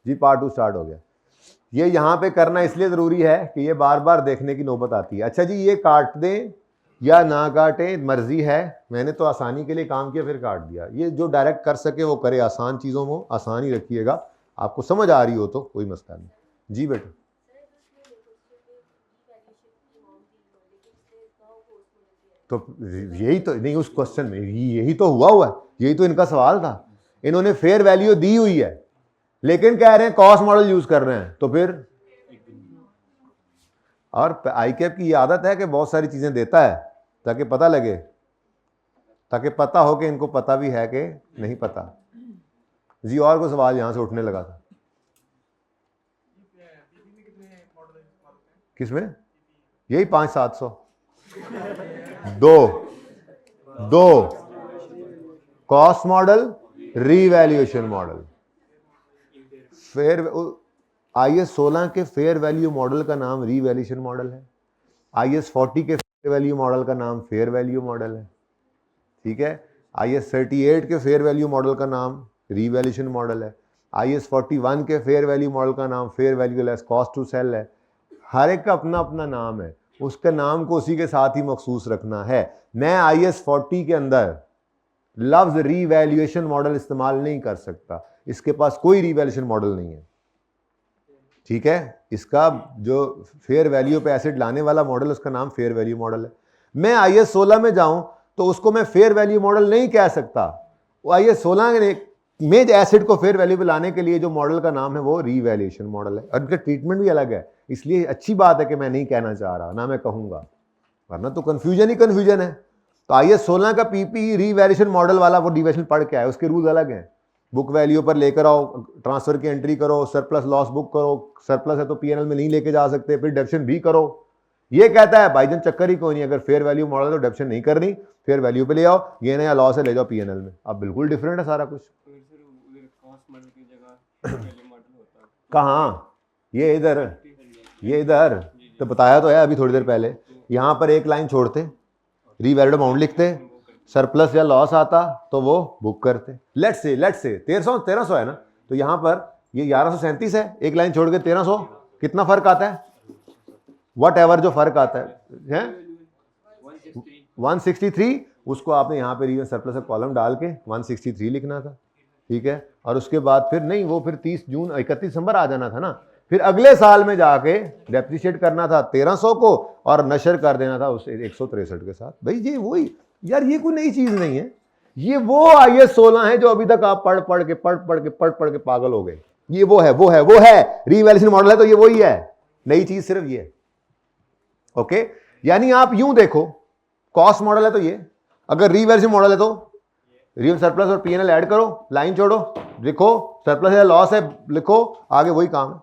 जी part 2 start हो गया। ये यहाँ पे करना इसलिए ज़रूरी है कि ये बार बार देखने की नौबत आती है। अच्छा जी, ये काट दें या ना काटें मर्जी है, मैंने तो आसानी के लिए काम किया फिर काट दिया। ये जो डायरेक्ट कर सके वो करे, आसान चीज़ों में आसान ही रखिएगा, आपको समझ आ रही हो तो कोई मसला नहीं। जी बेटा, तो यही तो नहीं, उस क्वेश्चन में यही तो हुआ है, यही तो इनका सवाल था। इन्होंने फेयर वैल्यू दी हुई है लेकिन कह रहे हैं कॉस्ट मॉडल यूज कर रहे हैं, तो फिर और आईकैप की ये आदत है कि बहुत सारी चीजें देता है ताकि पता लगे, ताकि पता हो कि इनको पता भी है कि नहीं पता। जी और कोई सवाल यहां से उठने लगा था? किसमें? यही 500-700 दो दो cost model, revaluation model. Fair IS 16 के फेयर वैल्यू मॉडल का नाम रीवैल्यूएशन मॉडल है, IS 40 के फेयर वैल्यू मॉडल का नाम फेयर वैल्यू मॉडल है, ठीक है। IS 38 के फेयर वैल्यू मॉडल का नाम रीवैल्यूएशन मॉडल है, IS 41 के फेयर वैल्यू मॉडल का नाम fair value less cost to sell है। हर एक का अपना अपना नाम है, उसके नाम को उसी के साथ ही मखसूस रखना है। मैं IS 40 के अंदर लफ्ज रीवैल्यूएशन मॉडल इस्तेमाल नहीं कर सकता, इसके पास कोई रीवैल्यूएशन मॉडल नहीं है, ठीक है। इसका जो फेयर वैल्यू पे एसिड लाने वाला मॉडल उसका नाम फेयर वैल्यू मॉडल है। मैं IS 16 में जाऊं तो उसको मैं फेयर वैल्यू मॉडल नहीं कह सकता, वो IS 16 में एसिड को फेयर वैल्यू पे लाने के लिए जो मॉडल का नाम है वो रीवैल्यूएशन मॉडल है, और इनका ट्रीटमेंट भी अलग है। इसलिए अच्छी बात है कि मैं नहीं कहना चाह रहा, ना मैं कहूंगा, वरना तो कंफ्यूजन ही कंफ्यूजन है। तो IS 16 का पीपी रीवैल्यूएशन मॉडल वाला वो डिविजन पढ़ के आए, उसके रूल अलग हैं। बुक वैल्यू पर लेकर आओ, ट्रांसफर की एंट्री करो, सरप्लस लॉस बुक करो, सरप्लस है तो पीएनएल में नहीं लेके जा सकते, फिर डेप्शन भी करो। ये कहता है भाईजान चक्कर ही कोई नहीं, अगर फेयर वैल्यू मॉडल तो डेप्शन नहीं करनी, फेयर वैल्यू पे ले आओ, गेन या लॉस है ले जाओ पीएनएल में। अब बिल्कुल डिफरेंट है सारा कुछ। कहाँ? ये इधर, ये इधर तो बताया तो है अभी थोड़ी देर पहले। यहां पर एक लाइन छोड़ते, रीवैल्यूड अमाउंट लिखते, सरप्लस या लॉस आता तो वो बुक करते। लेट्स से 1300 है ना, तो यहां पर ये 1137 है, एक लाइन छोड़ के 1300, कितना फर्क आता है? वट एवर जो फर्क आता है 163, उसको आपने यहाँ पे रीजन सरप्लस का कॉलम डाल के 163 लिखना था, ठीक है। और उसके बाद फिर नहीं, वो फिर 31 दिसंबर आ जाना था ना, फिर अगले साल में जाके डेप्रिशिएट करना था 1300 को और नशर कर देना था उस 163 के साथ। भाई ये वही यार, ये कोई नई चीज नहीं है, ये वो IS 16 है जो अभी तक आप पढ़ पढ़ के पागल हो गए। ये वो है रीवैल्यूएशन मॉडल है, तो ये वही है, नई चीज सिर्फ ये है, ओके। यानी आप यूं देखो, कॉस्ट मॉडल है तो ये, अगर रीवैल्यूएशन मॉडल है तो रियल सरप्लस और पीएनएल ऐड करो, लाइन छोड़ो, लिखो सरप्लस है लॉस है लिखो, आगे वही काम है।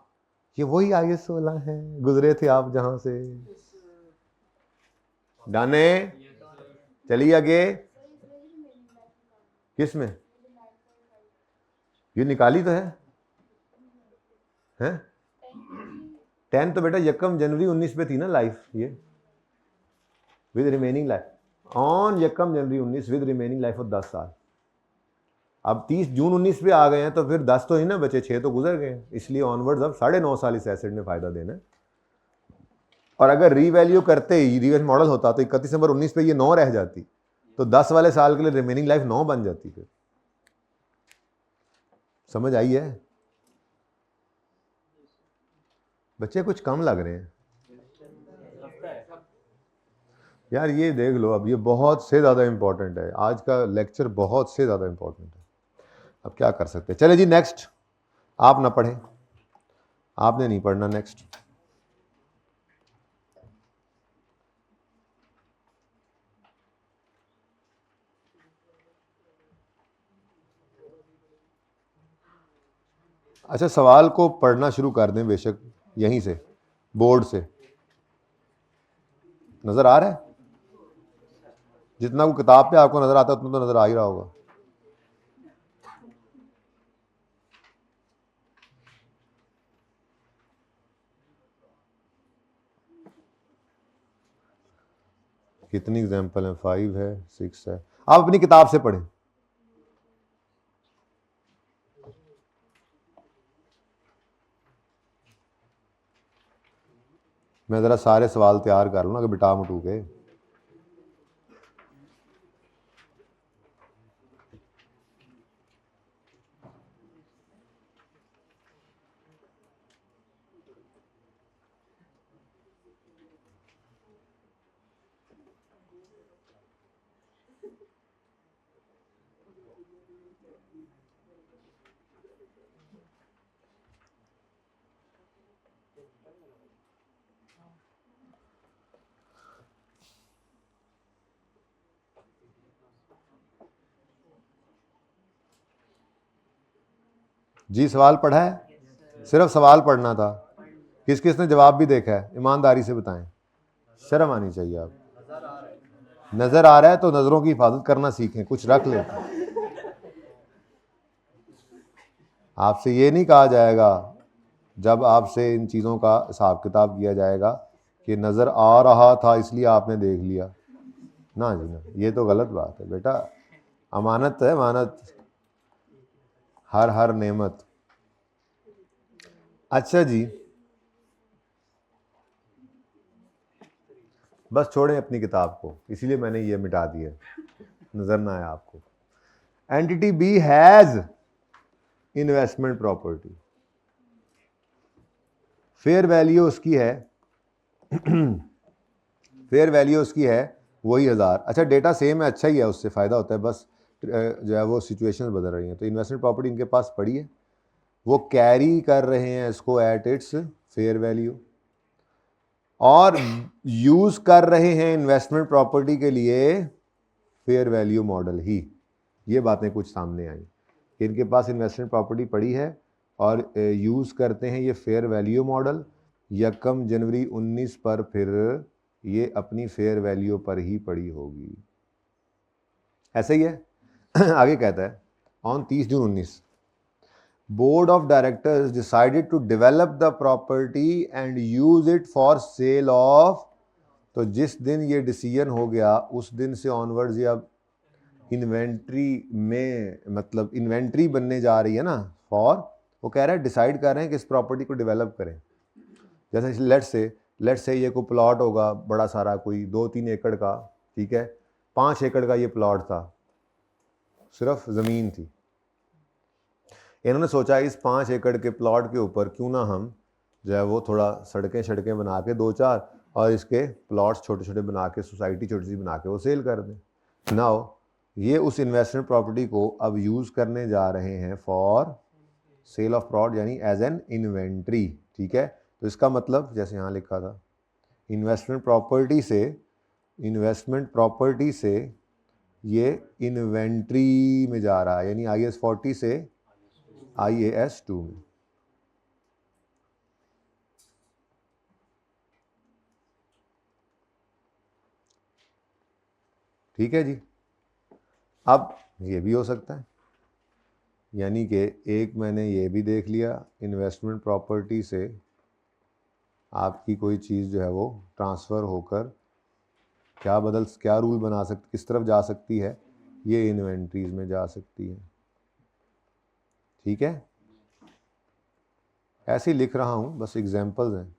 ये वही IS 16 है, गुजरे थे आप जहां से। डाने चलिए आगे, किस में? ये निकाली तो है 10 तो बेटा 1 जनवरी 19 पे थी ना लाइफ, ये with remaining life on 1 January 19 with remaining life of 10 साल। अब 30 जून 19 पे आ गए हैं तो फिर 10 तो ही ना बचे, 6 तो गुजर गए, इसलिए ऑनवर्ड्स अब 9.5 साल इस एसेट ने फायदा देना है। और अगर रीवैल्यू करते ही रीवैल्यू मॉडल होता तो 31 दिसंबर 19 पे ये 9 रह जाती, तो 10 वाले साल के लिए रिमेनिंग लाइफ 9 बन जाती। फिर समझ आई है बच्चे? कुछ कम लग रहे हैं यार, ये देख लो, अब ये बहुत से ज़्यादा इंपॉर्टेंट है, आज का लेक्चर बहुत से ज़्यादा इंपॉर्टेंट है। अब क्या कर सकते हैं, चले जी नेक्स्ट। आप ना पढ़ें, आपने नहीं पढ़ना, नेक्स्ट। अच्छा, सवाल को पढ़ना शुरू कर दें बेशक यहीं से, बोर्ड से। नजर आ रहा है? जितना वो किताब पे आपको नजर आता है उतना तो नजर आ ही रहा होगा। कितनी एग्जाम्पल है? 5 है, 6 है। आप अपनी किताब से पढ़ें। मैं ज़रा सारे सवाल तैयार कर लूँ ना कि बिटा मटू के। जी सवाल पढ़ा है? सिर्फ सवाल पढ़ना था। किस किस ने जवाब भी देखा है? ईमानदारी से बताएं, शर्म आनी चाहिए। आप नजर आ रहा है तो नजरों की हिफाजत करना सीखें, कुछ रख लें। आपसे ये नहीं कहा जाएगा जब आपसे इन चीज़ों का हिसाब किताब किया जाएगा कि नज़र आ रहा था इसलिए आपने देख लिया, ना जी ना, ये तो गलत बात है बेटा। अमानत है, अमानत, हर नेमत। अच्छा जी, बस छोड़ें अपनी किताब को, इसीलिए मैंने ये मिटा दिया, नजर ना आए आपको। Entity B has investment property, fair value उसकी है फेयर वैल्यू उसकी है वही 1000। अच्छा डेटा सेम है, अच्छा ही है, उससे फ़ायदा होता है, बस जो है वो सिचुएशंस बदल रही हैं। तो इन्वेस्टमेंट प्रॉपर्टी इनके पास पड़ी है, वो कैरी कर रहे हैं इसको एट इट्स फेयर वैल्यू, और यूज़ कर रहे हैं इन्वेस्टमेंट प्रॉपर्टी के लिए फेयर वैल्यू मॉडल ही। ये बातें कुछ सामने आई कि इनके पास इन्वेस्टमेंट प्रॉपर्टी पड़ी है और यूज़ करते हैं ये फेयर वैल्यू मॉडल। 1 जनवरी 19 पर फिर ये अपनी फेयर वैल्यू पर ही पड़ी होगी, ऐसा ही है। आगे कहता है on 30 June 19 board of directors decided to develop the property and use it for sale of. तो जिस दिन ये डिसीजन हो गया उस दिन से ऑनवर्ड्स ये अब इन्वेंट्री में, मतलब इन्वेंट्री बनने जा रही है ना, फॉर, वो कह रहा है डिसाइड कर रहे हैं कि इस प्रॉपर्टी को डेवलप करें। जैसे लेट्स से ये कोई प्लॉट होगा बड़ा सारा, कोई 2-3 एकड़ का, ठीक है, 5 एकड़ का ये प्लॉट था, सिर्फ ज़मीन थी। इन्होंने सोचा इस 5 एकड़ के प्लॉट के ऊपर क्यों ना हम जो है वो थोड़ा सड़कें बना के 2-4 और इसके प्लॉट्स छोटे छोटे बना के, सोसाइटी छोटी सी बना के वो सेल कर दें। नाउ ये उस इन्वेस्टमेंट प्रॉपर्टी को अब यूज़ करने जा रहे हैं फॉर सेल ऑफ प्लॉट, यानी एज एन इन्वेंट्री, ठीक है। तो इसका मतलब जैसे यहाँ लिखा था, इन्वेस्टमेंट प्रॉपर्टी से ये इन्वेंट्री में जा रहा है, यानी IAS 40 से IAS 2 में। ठीक है जी। अब ये भी हो सकता है, यानी कि एक मैंने ये भी देख लिया, इन्वेस्टमेंट प्रॉपर्टी से आपकी कोई चीज़ जो है वो ट्रांसफ़र होकर क्या रूल बना सकती, किस तरफ जा सकती है, ये इन्वेंट्रीज में जा सकती है। ठीक है, ऐसे ही लिख रहा हूँ, बस एग्जाम्पल्स हैं।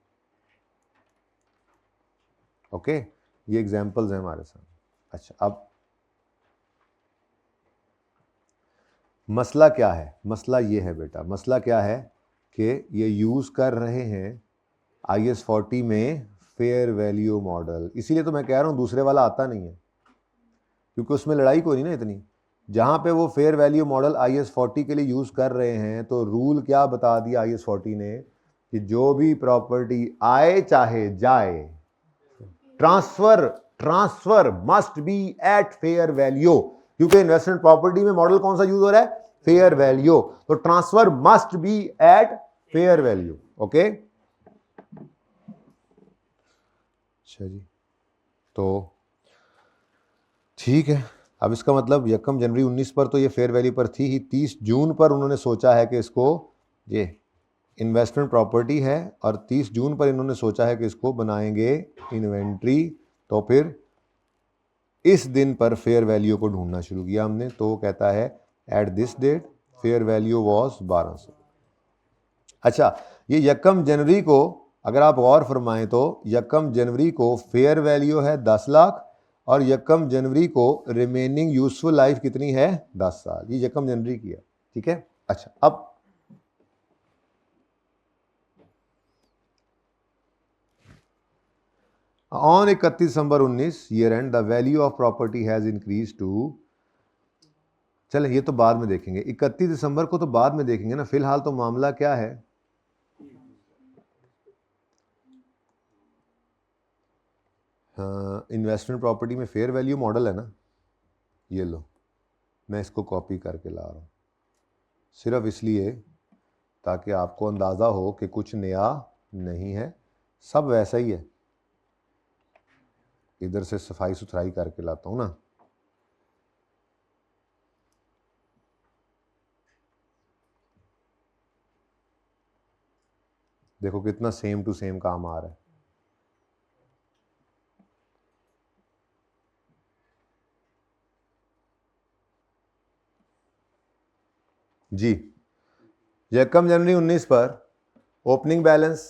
ओके, ये एग्जाम्पल्स हैं हमारे साथ। अच्छा, अब मसला क्या है? मसला ये है बेटा, मसला क्या है कि ये यूज़ कर रहे हैं IAS 40 में फेयर वैल्यू मॉडल। इसीलिए तो मैं कह रहा हूँ दूसरे वाला आता नहीं है, क्योंकि उसमें लड़ाई कोई नहीं ना इतनी। जहाँ पे वो फेयर वैल्यू मॉडल IAS 40 के लिए यूज़ कर रहे हैं, तो रूल क्या बता दिया IAS 40 ने कि जो भी प्रॉपर्टी आए चाहे जाए, transfer must be at fair value, क्योंकि इन्वेस्टमेंट प्रॉपर्टी में मॉडल कौन सा यूज हो रहा है? Fair value. तो transfer must be at fair value. Okay, अच्छा जी, तो ठीक है। अब इसका मतलब 1 जनवरी 19 पर तो ये फेयर वैल्यू पर थी ही, 30 जून पर उन्होंने सोचा है कि इसको, ये इन्वेस्टमेंट प्रॉपर्टी है और 30 जून पर इन्होंने सोचा है कि इसको बनाएंगे इन्वेंट्री। तो फिर इस दिन पर फेयर वैल्यू को ढूंढना शुरू किया हमने। तो कहता है at this date fair value was 1200। अच्छा, ये 1 जनवरी को अगर आप गौर फरमाएं तो 1 जनवरी को फेयर वैल्यू है 10 लाख और 1 जनवरी को रिमेनिंग यूजफुल लाइफ कितनी है 10 साल। ये 1 जनवरी की है, ठीक है। अच्छा, अब on 31 December 19 year end the value of property has increase to, चले ये तो बाद में देखेंगे, 31 दिसंबर को तो बाद में देखेंगे ना, फिलहाल तो मामला क्या है, हाँ, इन्वेस्टमेंट प्रॉपर्टी में फेयर वैल्यू मॉडल है ना, ये लो मैं इसको कॉपी करके ला रहा हूँ सिर्फ इसलिए ताकि आपको अंदाज़ा हो कि कुछ नया नहीं है, सब वैसा ही है। इधर से सफाई सुथराई करके लाता हूँ ना, देखो कितना सेम टू सेम काम आ रहा है। जी, 1 जनवरी 19 पर ओपनिंग बैलेंस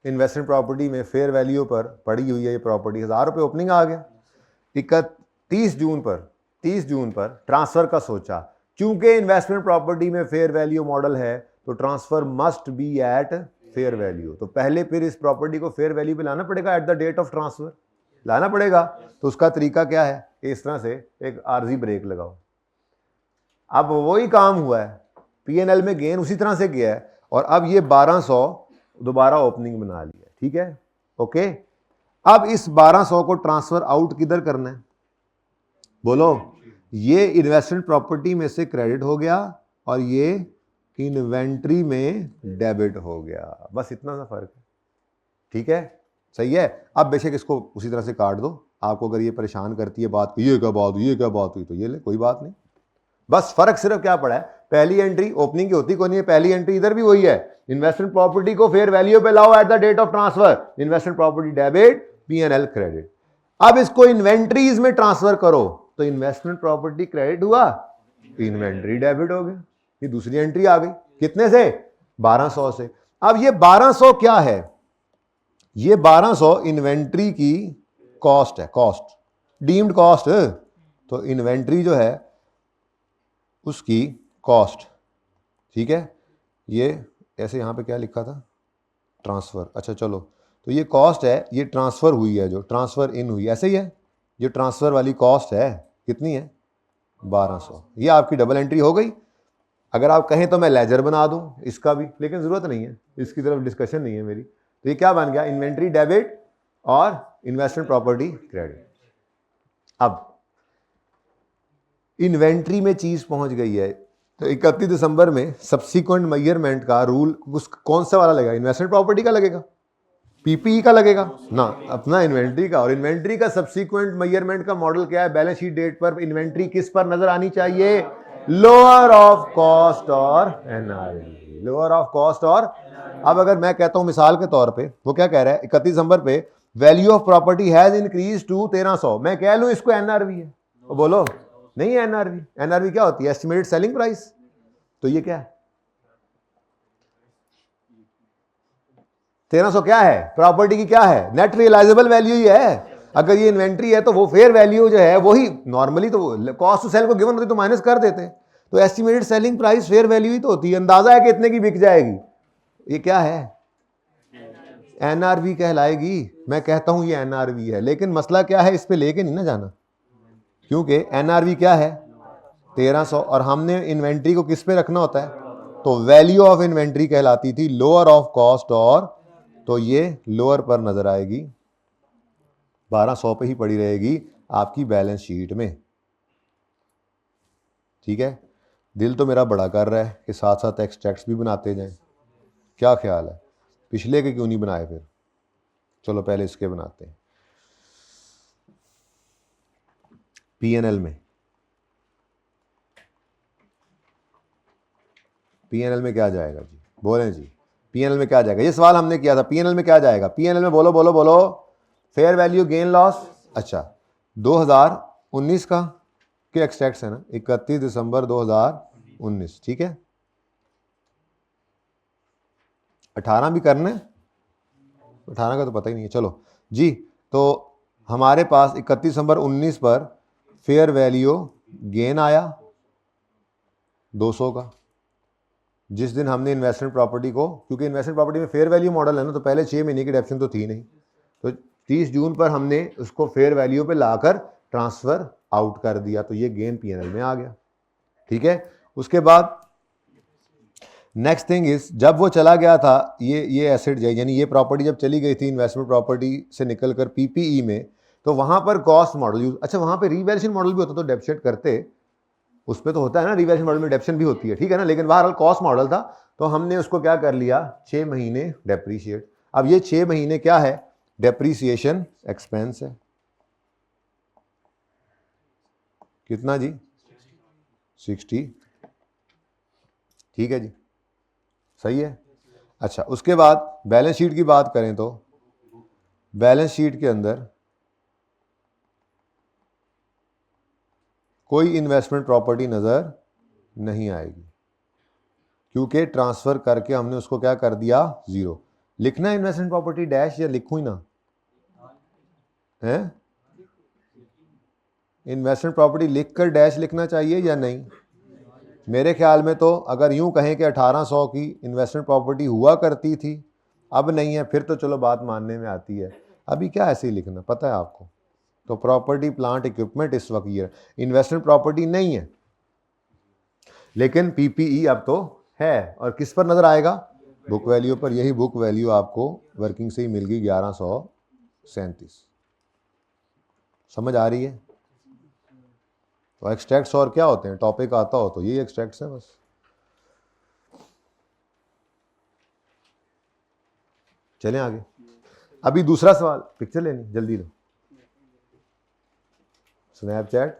इन्वेस्टमेंट प्रॉपर्टी में फेयर वैल्यू पर पड़ी हुई है ये प्रॉपर्टी, 1000 रुपये ओपनिंग आ गया। 30 जून पर ट्रांसफर का सोचा, क्योंकि इन्वेस्टमेंट प्रॉपर्टी में फेयर वैल्यू मॉडल है तो transfer must be at fair value, तो पहले फिर इस प्रॉपर्टी को फेयर वैल्यू पे लाना पड़ेगा, at the date of transfer लाना पड़ेगा। तो उसका तरीका क्या है, इस तरह से एक आर्जी ब्रेक लगाओ। अब वही काम हुआ है, पीएनएल में गेन उसी तरह से गया है और अब ये 1200 दोबारा ओपनिंग बना लिया, ठीक है, ओके। अब इस 1200 को ट्रांसफर आउट किधर करना है, बोलो, ये इन्वेस्टमेंट प्रॉपर्टी में से क्रेडिट हो गया और ये इन्वेंट्री में डेबिट हो गया, बस इतना सा फर्क है, ठीक है, सही है। अब बेशक इसको उसी तरह से काट दो, आपको अगर ये परेशान करती है बात ये क्या बात हुई तो ये ले, कोई बात नहीं, बस फर्क सिर्फ क्या पड़ा है, पहली एंट्री ओपनिंग की होती कोई नहीं है, पहली एंट्री इधर भी वही है, इन्वेस्टमेंट प्रॉपर्टी को फेयर वैल्यू पे लाओ at the date of transfer, investment property debit, PNL credit. अब इसको इन्वेंट्रीज में ट्रांसफर करो तो इन्वेस्टमेंट प्रॉपर्टी क्रेडिट हुआ, इन्वेंट्री डेबिट हो गया, ये दूसरी एंट्री आ गई, कितने से 1200 से। अब ये 1200 क्या है, ये 1200 इन्वेंट्री की कॉस्ट है, कॉस्ट डीम्ड कॉस्ट, तो इन्वेंट्री जो है उसकी कॉस्ट, ठीक है, ये ऐसे यहाँ पे क्या लिखा था, ट्रांसफर, अच्छा चलो, तो ये कॉस्ट है, ये ट्रांसफर हुई है, जो ट्रांसफर इन हुई ऐसे ही है, ये ट्रांसफर वाली कॉस्ट है, कितनी है 1200, ये आपकी डबल एंट्री हो गई। अगर आप कहें तो मैं लेजर बना दूं इसका भी, लेकिन ज़रूरत नहीं है, इसकी तरफ डिस्कशन नहीं है मेरी। तो ये क्या बन गया, इन्वेंट्री डेबिट और इन्वेस्टमेंट प्रॉपर्टी क्रेडिट। अब इन्वेंट्री में चीज़ पहुंच गई है, तो 31 दिसंबर में सब्सिक्वेंट मेजरमेंट का रूल कौन सा वाला लगेगा, इन्वेस्टमेंट प्रॉपर्टी का लगेगा, पीपीई का लगेगा ना, अपना इन्वेंट्री का। और इन्वेंट्री का सब्सिक्वेंट मेजरमेंट का मॉडल क्या है, बैलेंस शीट डेट पर इन्वेंट्री किस पर नजर आनी चाहिए, लोअर ऑफ कॉस्ट और एनआरवी, लोअर ऑफ कॉस्ट और। अब अगर मैं कहता हूं मिसाल के तौर पे, वो क्या कह रहा है 31 दिसंबर पे value of property has increase to 1300, मैं कह लूं इसको एनआरवी है, तो बोलो नहीं है एनआरवी, एनआरवी क्या होती है, एस्टिमेटेड सेलिंग प्राइस, तो ये क्या है 1300 क्या है, प्रॉपर्टी की क्या है, नेट रियलाइजेबल वैल्यू ही है। अगर ये इन्वेंट्री है तो वो फेयर वैल्यू जो है वही, नॉर्मली तो कॉस्ट टू सेल को गिवन होती तो माइनस कर देते, तो estimated selling price fair value ही तो होती है, अंदाजा है कि इतने की बिक जाएगी, ये क्या है एनआरवी कहलाएगी। मैं कहता हूं ये एनआरवी है, लेकिन मसला क्या है, इस पे लेके नहीं ना जाना, क्योंकि एनआरवी क्या है 1300 और हमने इन्वेंट्री को किस पे रखना होता है, तो वैल्यू ऑफ इन्वेंट्री कहलाती थी लोअर ऑफ कॉस्ट और, तो ये लोअर पर नजर आएगी, 1200 पे ही पड़ी रहेगी आपकी बैलेंस शीट में, ठीक है। दिल तो मेरा बड़ा कर रहा है कि साथ साथ एक्सट्रैक्ट्स भी बनाते जाएं, क्या ख्याल है, पिछले के क्यों नहीं बनाए फिर, चलो पहले इसके बनाते हैं। पीएनएल में, पीएनएल में क्या जाएगा जी, बोलें जी, पीएनएल में क्या जाएगा, ये सवाल हमने किया था, पीएनएल में क्या जाएगा, पीएनएल में बोलो बोलो बोलो, फेयर वैल्यू गेन लॉस, अच्छा 2019 का के एक्सट्रैक्ट्स है ना, 31 दिसंबर 2019, ठीक है, 18 भी करना है, 18 का तो पता ही नहीं है। चलो जी, तो हमारे पास 31 दिसंबर 19 पर फेयर वैल्यू गेन आया 200 का, जिस दिन हमने इन्वेस्टमेंट प्रॉपर्टी को, क्योंकि इन्वेस्टमेंट प्रॉपर्टी में फेयर वैल्यू मॉडल है ना, तो पहले 6 महीने की डेप्शन तो थी नहीं, तो 30 जून पर हमने उसको फेयर वैल्यू पे लाकर ट्रांसफर आउट कर दिया, तो ये गेन पीएनएल में आ गया। ठीक है, उसके बाद नेक्स्ट थिंग इज, जब वो चला गया था ये एसेट यानी ये प्रॉपर्टी जब चली गई थी इन्वेस्टमेंट प्रॉपर्टी से निकलकर पीपीई में, तो वहां पर कॉस्ट मॉडल यूज, अच्छा वहां पर रीवैल्यूएशन मॉडल भी होता, तो डेप्शन करते उस पर तो होता है ना, रीवैल्यूएशन मॉडल में डेप्शन भी होती है, ठीक है ना, लेकिन बहरहाल कॉस्ट मॉडल था, तो हमने उसको क्या कर लिया 6 महीने डेप्रीशिएट। अब ये 6 महीने क्या है, डेप्रीसिएशन एक्सपेंस है, कितना जी 60, ठीक है जी, सही है। अच्छा, उसके बाद बैलेंस शीट की बात करें तो बैलेंस शीट के अंदर कोई इन्वेस्टमेंट प्रॉपर्टी नजर नहीं आएगी, क्योंकि ट्रांसफर करके हमने उसको क्या कर दिया, जीरो। लिखना है इन्वेस्टमेंट प्रॉपर्टी डैश या लिखूं ही ना, है इन्वेस्टमेंट प्रॉपर्टी लिखकर डैश लिखना चाहिए या नहीं? मेरे ख्याल में तो अगर यूं कहें कि 1800 की इन्वेस्टमेंट प्रॉपर्टी हुआ करती थी, अब नहीं है, फिर तो चलो बात मानने में आती है, अभी क्या ऐसे ही लिखना, पता है आपको। तो प्रॉपर्टी प्लांट इक्विपमेंट इस वक्त ये इन्वेस्टमेंट प्रॉपर्टी नहीं है, लेकिन पीपीई अब तो है, और किस पर नजर आएगा, बुक वैल्यू पर। यही बुक वैल्यू आपको वर्किंग से ही मिल गई 1137। समझ आ रही है? तो एक्सट्रैक्ट्स और क्या होते हैं, टॉपिक आता हो तो यही एक्सट्रैक्ट्स है बस। चलें आगे। अभी दूसरा सवाल, पिक्चर लेनी जल्दी लो। स्नैपचैट,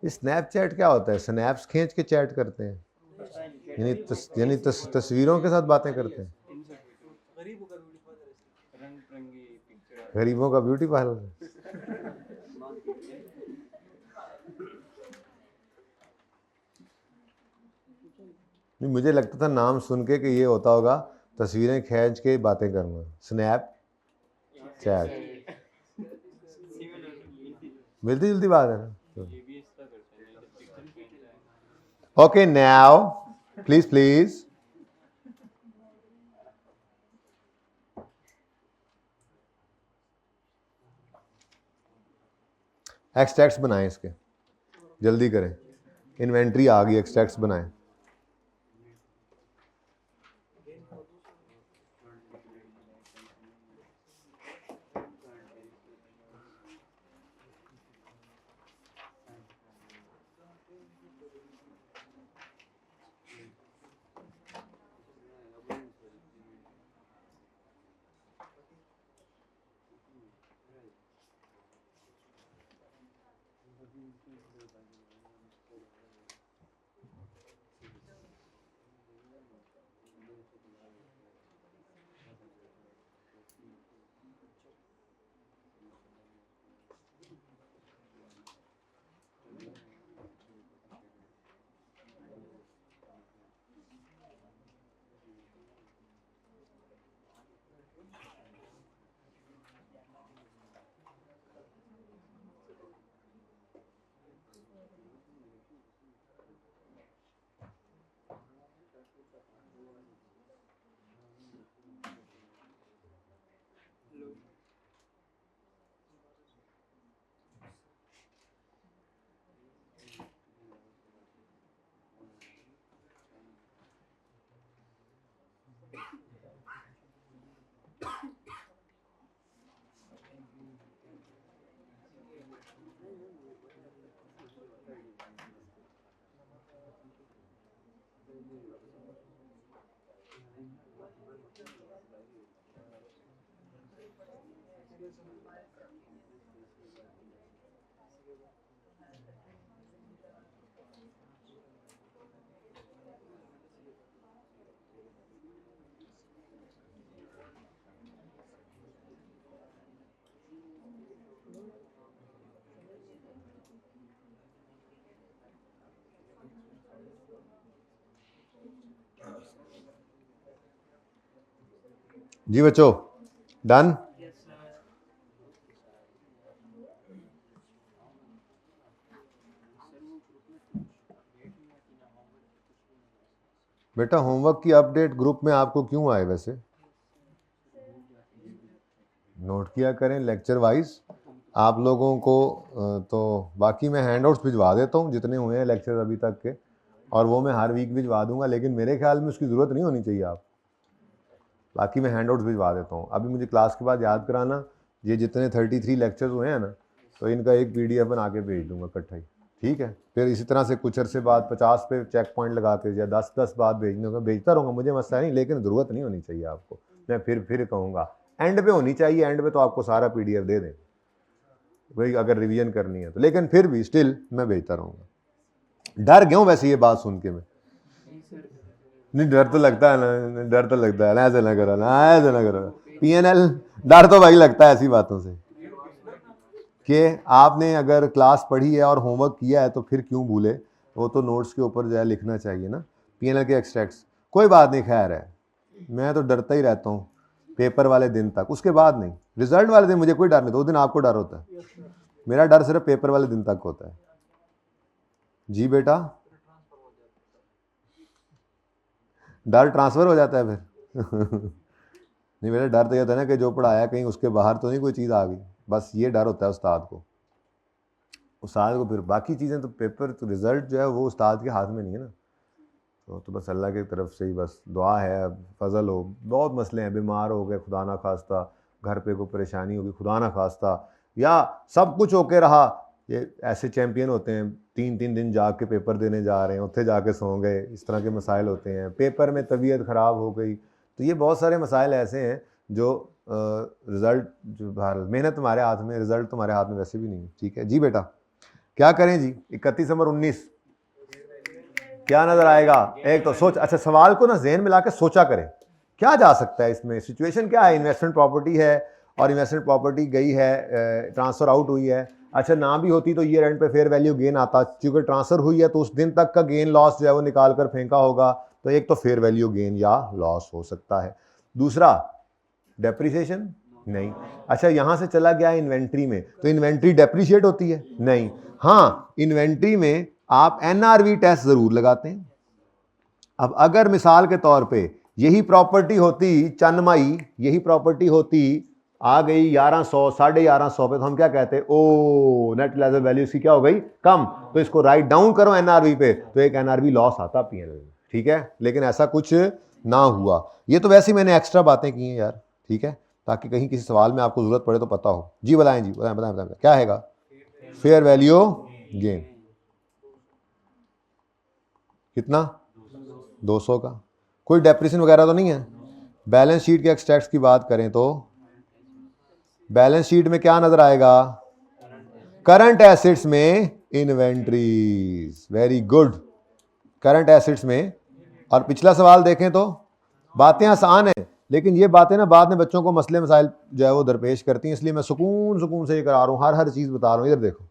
स्नैपचैट क्या होता है, स्नैप्स खींच के चैट करते हैं, यानी तस्वीरों के साथ बातें करते हैं। गरीबों का ब्यूटी पार्लर है। नहीं, मुझे लगता था नाम सुन के कि ये होता होगा तस्वीरें खींच के बातें करना, स्नैप चैट, मिलती जुलती बात है ना। Okay now please please, extracts बनाएं इसके, जल्दी करें, इन्वेंट्री आ गई, एक्सट्रैक्ट्स बनाएं। जी बच्चों, डन। बेटा होमवर्क की अपडेट ग्रुप में आपको क्यों आए वैसे? नोट किया करें लेक्चर वाइज आप लोगों को। तो बाकी मैं हैंडआउट्स भिजवा देता हूँ जितने हुए हैं लेक्चर अभी तक के, और वो मैं हर वीक भिजवा दूंगा, लेकिन मेरे ख्याल में उसकी ज़रूरत नहीं होनी चाहिए आप। बाकी मैं हैंडआउट्स भिजवा देता हूँ। अभी मुझे क्लास के बाद याद कराना, ये जितने 33 लेक्चर्स हुए हैं ना, तो इनका एक PDF बना के भेज दूंगा इकट्ठा ही, ठीक है? फिर इसी तरह से कुछ अरसे बाद 50 पे चेक पॉइंट लगा के या 10-10 बाद भेजने का भेजता रहूँगा, मुझे मसला नहीं, लेकिन ज़रूरत नहीं होनी चाहिए आपको। मैं फिर कहूँगा एंड पे होनी चाहिए, एंड पे तो आपको सारा PDF दे दें भाई अगर रिवीजन करनी है तो, लेकिन फिर भी स्टिल मैं भेजता रहूँगा। डर गया हूँ वैसे ये बात सुन के मैं। नहीं डर तो लगता है ना, डर तो लगता है ना, ऐसे ना करो ना, ऐसे ना करो। PNL डर तो भाई लगता है ऐसी बातों से कि आपने अगर क्लास पढ़ी है और होमवर्क किया है तो फिर क्यों भूले, वो तो नोट्स के ऊपर जो है लिखना चाहिए ना, PNL के एक्सट्रैक्ट्स। कोई बात नहीं, खैर है, मैं तो डरता ही रहता हूँ पेपर वाले दिन तक, उसके बाद नहीं। रिजल्ट वाले दिन मुझे कोई डर नहीं, तो उस दिन आपको डर होता है, मेरा डर सिर्फ पेपर वाले दिन तक होता है। जी बेटा, डर ट्रांसफर हो जाता है फिर नहीं बेटा, डर तो ये था ना कि जो पढ़ाया कहीं उसके बाहर तो नहीं कोई चीज़ आ गई, बस ये डर होता है उस्ताद को। उस्ताद को फिर बाकी चीज़ें तो पेपर तो रिज़ल्ट जो है वो उस्ताद के हाथ में नहीं है ना, तो बस अल्लाह की तरफ से ही बस दुआ है, फजल हो। बहुत मसले हैं, बीमार हो गए खुदा ना खास्ता, घर पे कोई परेशानी होगी खुदा ना खास्ता, या सब कुछ होके रहा। ये ऐसे चैम्पियन होते हैं 3-3 दिन जाग के पेपर देने जा रहे हैं, उत्थे जाके सो गए, इस तरह के मसाइल होते हैं। पेपर में तबीयत ख़राब हो गई, तो ये बहुत सारे मसाइल ऐसे हैं जो रिज़ल्ट जो बहरहाल मेहनत तुम्हारे हाथ में, रिज़ल्ट तुम्हारे हाथ में वैसे भी नहीं है, ठीक है जी बेटा। क्या करें जी? 31 नंबर 19 क्या नजर आएगा? एक तो सोच, अच्छा सवाल को ना ज़हन में लाके सोचा करें क्या जा सकता है इसमें। सिचुएशन क्या है? इन्वेस्टमेंट प्रॉपर्टी है और इन्वेस्टमेंट प्रॉपर्टी गई है, ट्रांसफर आउट हुई है। अच्छा ना भी होती तो ईयर एंड पे फेयर वैल्यू गेन आता, क्योंकि ट्रांसफर हुई है तो उस दिन तक का गेन लॉस जो है वो निकाल कर फेंका होगा, तो एक तो फेयर वैल्यू गेन या लॉस हो सकता है। दूसरा डेप्रिसिएशन नहीं। अच्छा यहां से चला गया इन्वेंट्री में, तो इन्वेंट्री डेप्रिशिएट होती है? नहीं। हाँ, इन्वेंट्री में आप NRV टेस्ट जरूर लगाते हैं। अब अगर मिसाल के तौर पे यही प्रॉपर्टी होती चंदमाई, यही प्रॉपर्टी होती आ गई 1100 1150 पे, तो हम क्या कहते? ओ नेट रियलाइजेबल वैल्यू इसकी क्या हो गई? कम, तो इसको राइट डाउन करो NRV पे, तो एक NRV लॉस आता PNL में, ठीक है? लेकिन ऐसा कुछ ना हुआ। ये तो वैसे ही मैंने एक्स्ट्रा बातें की हैं यार, ठीक है, ताकि कहीं किसी सवाल में आपको जरूरत पड़े तो पता हो। जी बताएं, जी बताएं बताएं बताएं क्या हैगा? फेयर वैल्यू गेन कितना? 200 का। कोई डेप्रिसिएशन वगैरह तो नहीं है? बैलेंस शीट के एक्सट्रैक्ट्स की बात करें तो बैलेंस शीट में क्या नजर आएगा? करंट एसेट्स में inventories, very good, current assets में। और पिछला सवाल देखें तो बातें आसान हैं, लेकिन ये बातें ना बाद में बच्चों को मसले मसाइल जो है वो दरपेश करती हैं, इसलिए मैं सुकून सुकून से ये करा रहा हूँ, हर चीज बता रहा हूँ। इधर देखो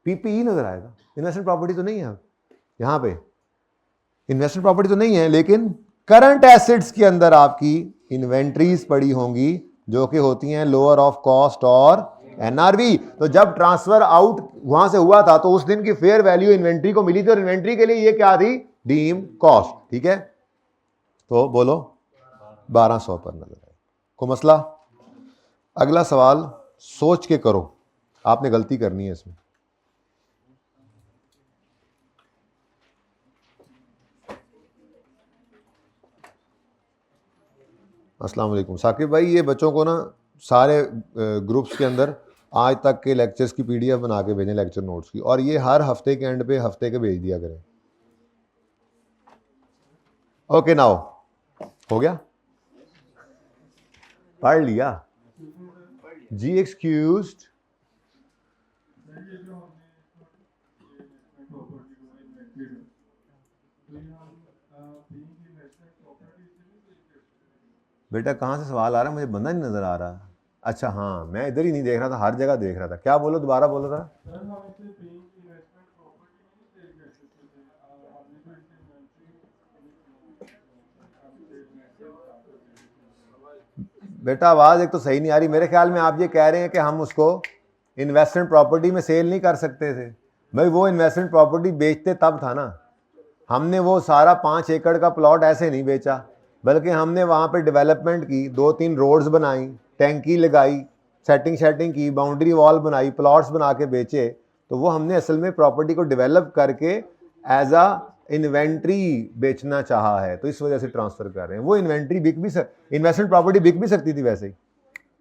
PPE नजर आएगा, इन्वेस्टमेंट प्रॉपर्टी तो नहीं है यहाँ पे, इन्वेस्टमेंट प्रॉपर्टी तो नहीं है, लेकिन करंट एसेट्स के अंदर आपकी इन्वेंट्रीज पड़ी होंगी जो कि होती हैं लोअर ऑफ कॉस्ट और NRV। तो जब ट्रांसफर आउट वहां से हुआ था तो उस दिन की फेयर वैल्यू इन्वेंट्री को मिली थी, और इन्वेंट्री के लिए ये क्या थी? डीम कॉस्ट, ठीक है? तो बोलो 1200 पर नजर आए। को मसला? अगला सवाल सोच के करो, आपने गलती करनी है इसमें। अस्सलाम वालेकुम साकिब भाई, ये बच्चों को ना सारे ग्रुप्स के अंदर आज तक के लेक्चर्स की PDF बना के भेजें, लेक्चर नोट्स की, और ये हर हफ्ते के एंड पे हफ्ते के भेज दिया करें। ओके नाउ हो गया, पढ़ लिया जी, एक्सक्यूज्ड। बेटा कहाँ से सवाल आ रहा है? मुझे बंदा नहीं नजर आ रहा। अच्छा हाँ, मैं इधर ही नहीं देख रहा था, हर जगह देख रहा था। क्या बोलो, दोबारा बोलो था। बेटा आवाज एक तो सही नहीं आ रही। मेरे ख्याल में आप ये कह रहे हैं कि हम उसको इन्वेस्टमेंट प्रॉपर्टी में सेल नहीं कर सकते थे। भाई वो इन्वेस्टमेंट प्रॉपर्टी बेचते तब था ना। हमने वो सारा 5 एकड़ का प्लॉट ऐसे नहीं बेचा, बल्कि हमने वहाँ पे डेवलपमेंट की, 2-3 रोड्स बनाई, टैंकी लगाई, सेटिंग की, बाउंड्री वॉल बनाई, प्लॉट्स बना के बेचे। तो वो हमने असल में प्रॉपर्टी को डेवलप करके एज अ इन्वेंट्री बेचना चाहा है, तो इस वजह से ट्रांसफर कर रहे हैं। वो इन्वेंट्री बिक भी इन्वेस्टमेंट प्रॉपर्टी बिक भी सकती थी, वैसे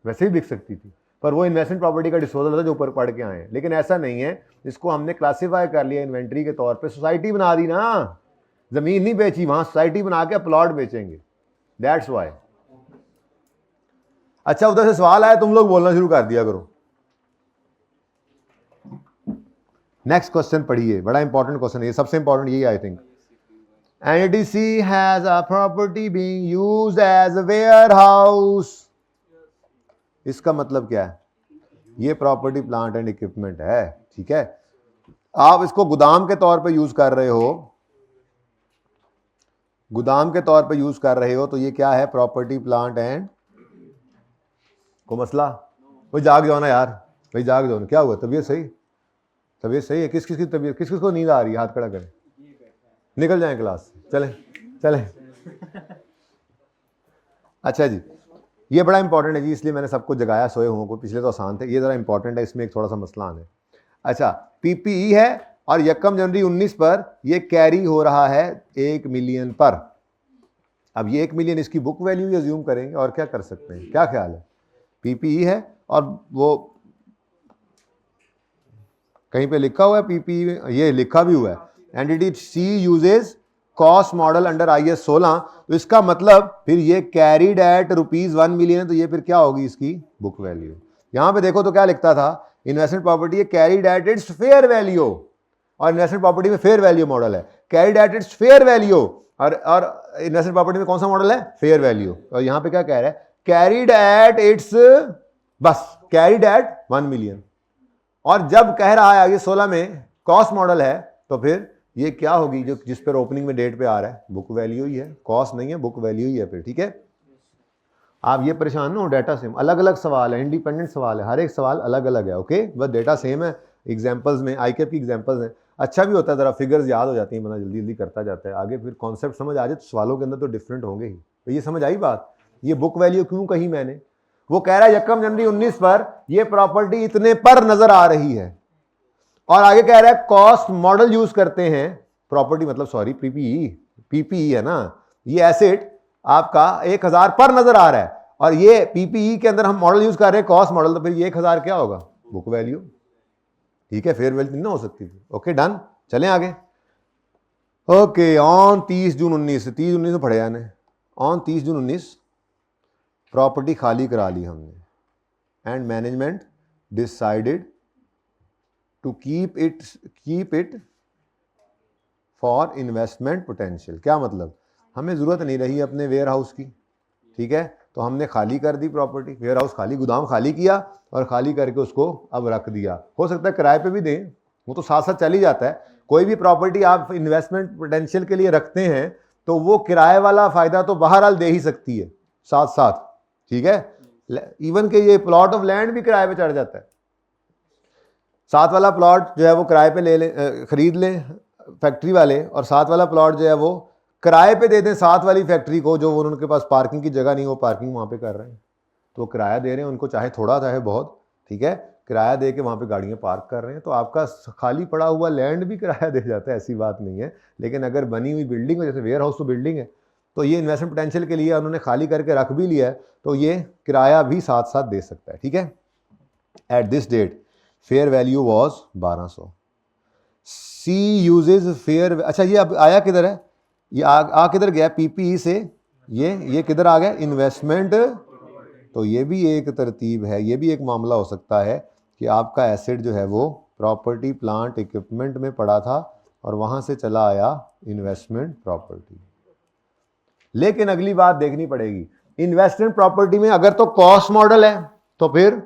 ही बिक सकती थी, पर वो इन्वेस्टमेंट प्रॉपर्टी का डिस्पोजल था जो ऊपर पढ़ के आए हैं। लेकिन ऐसा नहीं है, इसको हमने क्लासीफाई कर लिया इन्वेंट्री के तौर पे। सोसाइटी बना दी ना, जमीन नहीं बेची, वहां सोसाइटी बना के प्लॉट बेचेंगे, दैट्स वाई। अच्छा, उधर से सवाल आया, तुम लोग बोलना शुरू कर दिया करो। नेक्स्ट क्वेश्चन पढ़िए, बड़ा इंपॉर्टेंट क्वेश्चन है, सबसे इंपॉर्टेंट यही I think. NDC has a property being used as a warehouse. इसका मतलब क्या है? ये प्रॉपर्टी प्लांट एंड इक्विपमेंट है, ठीक है। आप इसको गोदाम के तौर पे यूज कर रहे हो, गोदाम के तौर पे यूज कर रहे हो, तो ये क्या है? Property plant and. को मसला? कोई जाग जाओ ना यार, भाई जाग जाओ ना। क्या हुआ? तबीयत सही? तबीयत सही है? किस किस की तबीयत, किस किस को नींद आ रही है? हाथ खड़ा करें, निकल जाए क्लास से, चले। अच्छा जी, ये बड़ा इंपॉर्टेंट है जी, इसलिए मैंने सबको जगाया, सोए हुओं को। पिछले तो आसान थे, ये जरा इंपॉर्टेंट है, इसमें एक थोड़ा सा मसला आना है। अच्छा, पीपीई है और 1 जनवरी 19 पर ये कैरी हो रहा है 1 मिलियन पर। अब ये 1 मिलियन इसकी बुक वैल्यू अज्यूम करेंगे, और क्या कर सकते हैं? क्या ख्याल है? पीपीई है और वो कहीं पे लिखा हुआ है पीपीई, ये लिखा भी हुआ है, entity C uses cost model under IS 16। तो इसका मतलब फिर ये कैरीड एट ₹1 मिलियन, तो ये फिर क्या होगी इसकी बुक वैल्यू? यहां पे देखो तो क्या लिखता था? इन्वेस्टमेंट प्रॉपर्टी है carried at its fair value, और इन्वेस्टमेंट प्रॉपर्टी में फेयर वैल्यू मॉडल है। Carried at its fair value, और इन्वेस्टमेंट प्रॉपर्टी में कौन सा मॉडल है? Fair value. और यहां पे क्या कह रहा है? कैरीड एट इट्स, बस कैरीड एट 1 मिलियन। और जब कह रहा है ये 16 में कॉस्ट मॉडल है, तो फिर ये क्या होगी? जो जिस पर ओपनिंग में डेट पे आ रहा है, बुक वैल्यू ही है, कॉस्ट नहीं है, बुक वैल्यू ही है फिर, ठीक है। आप ये परेशान ना हो, डाटा सेम, अलग अलग सवाल है, इंडिपेंडेंट सवाल है, हर एक सवाल अलग अलग है, ओके। बस डेटा सेम है, एग्जाम्पल्स में ICAP की एग्जाम्पल्स हैं। अच्छा भी होता है, जरा फिगर्स याद हो जाती हैं, बंदा जल्दी जल्दी करता जाता है, आगे फिर कॉन्सेप्ट समझ आ जाए तो सवालों के अंदर तो डिफरेंट होंगे ही। तो ये समझ आई बात? ये बुक वैल्यू क्यों कही मैंने? वो कह रहा है 1 जनवरी 19 पर ये प्रॉपर्टी इतने पर नजर आ रही है, और आगे कह रहा है कॉस्ट मॉडल यूज करते हैं, प्रॉपर्टी मतलब सॉरी पीपीई है ना, ये एसेट आपका 1000 पर नजर आ रहा है, और ये पीपीई के अंदर हम मॉडल यूज कर रहे हैं कॉस्ट मॉडल, तो फिर ये 1000 क्या होगा? बुक वैल्यू, ठीक है। फेयर वैल्यू नहीं हो सकती थी, ओके डन। चलें आगे। ओके, ऑन 30 जून 19, 30 19 में पढ़े जाने, ऑन 30 जून 19 प्रॉपर्टी खाली करा ली हमने, and management decided to keep it for investment potential. क्या मतलब? हमें ज़रूरत नहीं रही अपने वेयर हाउस की, ठीक है, तो हमने खाली कर दी प्रॉपर्टी, वेयर हाउस खाली, गोदाम खाली किया, और खाली करके उसको अब रख दिया। हो सकता है किराए पे भी दें, वो तो साथ साथ चल ही जाता है। कोई भी प्रॉपर्टी आप इन्वेस्टमेंट पोटेंशियल के लिए रखते हैं, तो वो किराए वाला फ़ायदा तो बहरहाल दे ही सकती है साथ साथ, ठीक है। इवन के ये प्लॉट ऑफ लैंड भी किराए पे चढ़ जाता है। साथ वाला प्लॉट जो है वो किराए पे ले लें, खरीद लें फैक्ट्री वाले, और साथ वाला प्लॉट जो है वो किराए पे दे दें साथ वाली फैक्ट्री को, जो उनके पास पार्किंग की जगह नहीं, वो पार्किंग वहाँ पे कर रहे हैं, तो किराया दे रहे हैं उनको, चाहे थोड़ा चाहे बहुत, ठीक है, किराया दे के वहाँ पे गाड़ियाँ पार्क कर रहे हैं। तो आपका खाली पड़ा हुआ लैंड भी किराया दे जाता है, ऐसी बात नहीं है। लेकिन अगर बनी हुई बिल्डिंग हो, जैसे वेयर हाउस तो बिल्डिंग है, तो ये इन्वेस्टमेंट पोटेंशियल के लिए उन्होंने खाली करके रख भी लिया है, तो ये किराया भी साथ साथ दे सकता है, ठीक है। At this date fair value was 1200। C uses fair, अच्छा ये अब आया किधर है? ये आ किधर गया? पीपीई से ये किधर आ गया? इन्वेस्टमेंट। तो ये भी एक तरतीब है, ये भी एक मामला हो सकता है कि आपका एसेट जो है वो प्रॉपर्टी प्लांट इक्विपमेंट में पड़ा था, और वहां से चला आया इन्वेस्टमेंट प्रॉपर्टी। लेकिन अगली बात देखनी पड़ेगी, इन्वेस्टमेंट प्रॉपर्टी में अगर तो कॉस्ट मॉडल है, तो फिर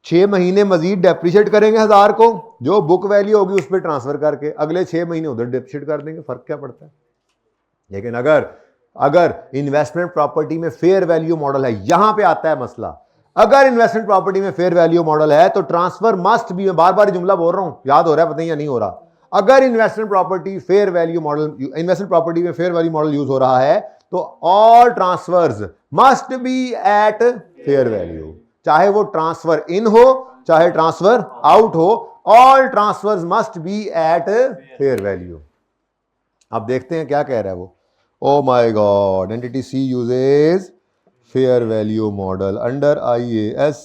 6 महीने मजीद डेप्रिशिएट करेंगे 1000 को, जो बुक वैल्यू होगी उस पर ट्रांसफर करके अगले 6 महीने उधर डेप्रिशिएट कर देंगे, फर्क क्या पड़ता है। लेकिन अगर अगर इन्वेस्टमेंट प्रॉपर्टी में फेयर वैल्यू मॉडल है, यहां पे आता है मसला, अगर इन्वेस्टमेंट प्रॉपर्टी में फेयर वैल्यू मॉडल है तो ट्रांसफर मस्ट बी, मैं बार बार जुमला बोल रहा हूं, याद हो रहा है पता नहीं या नहीं हो रहा, अगर investment property fair value model, investment property में फेयर वैल्यू मॉडल यूज हो रहा है तो all transfers must be at fair value, चाहे वो ट्रांसफर इन हो चाहे ट्रांसफर आउट हो, all transfers must be at fair value. अब देखते हैं क्या कह रहा है वो। Oh my god, entity C uses fair value model under IAS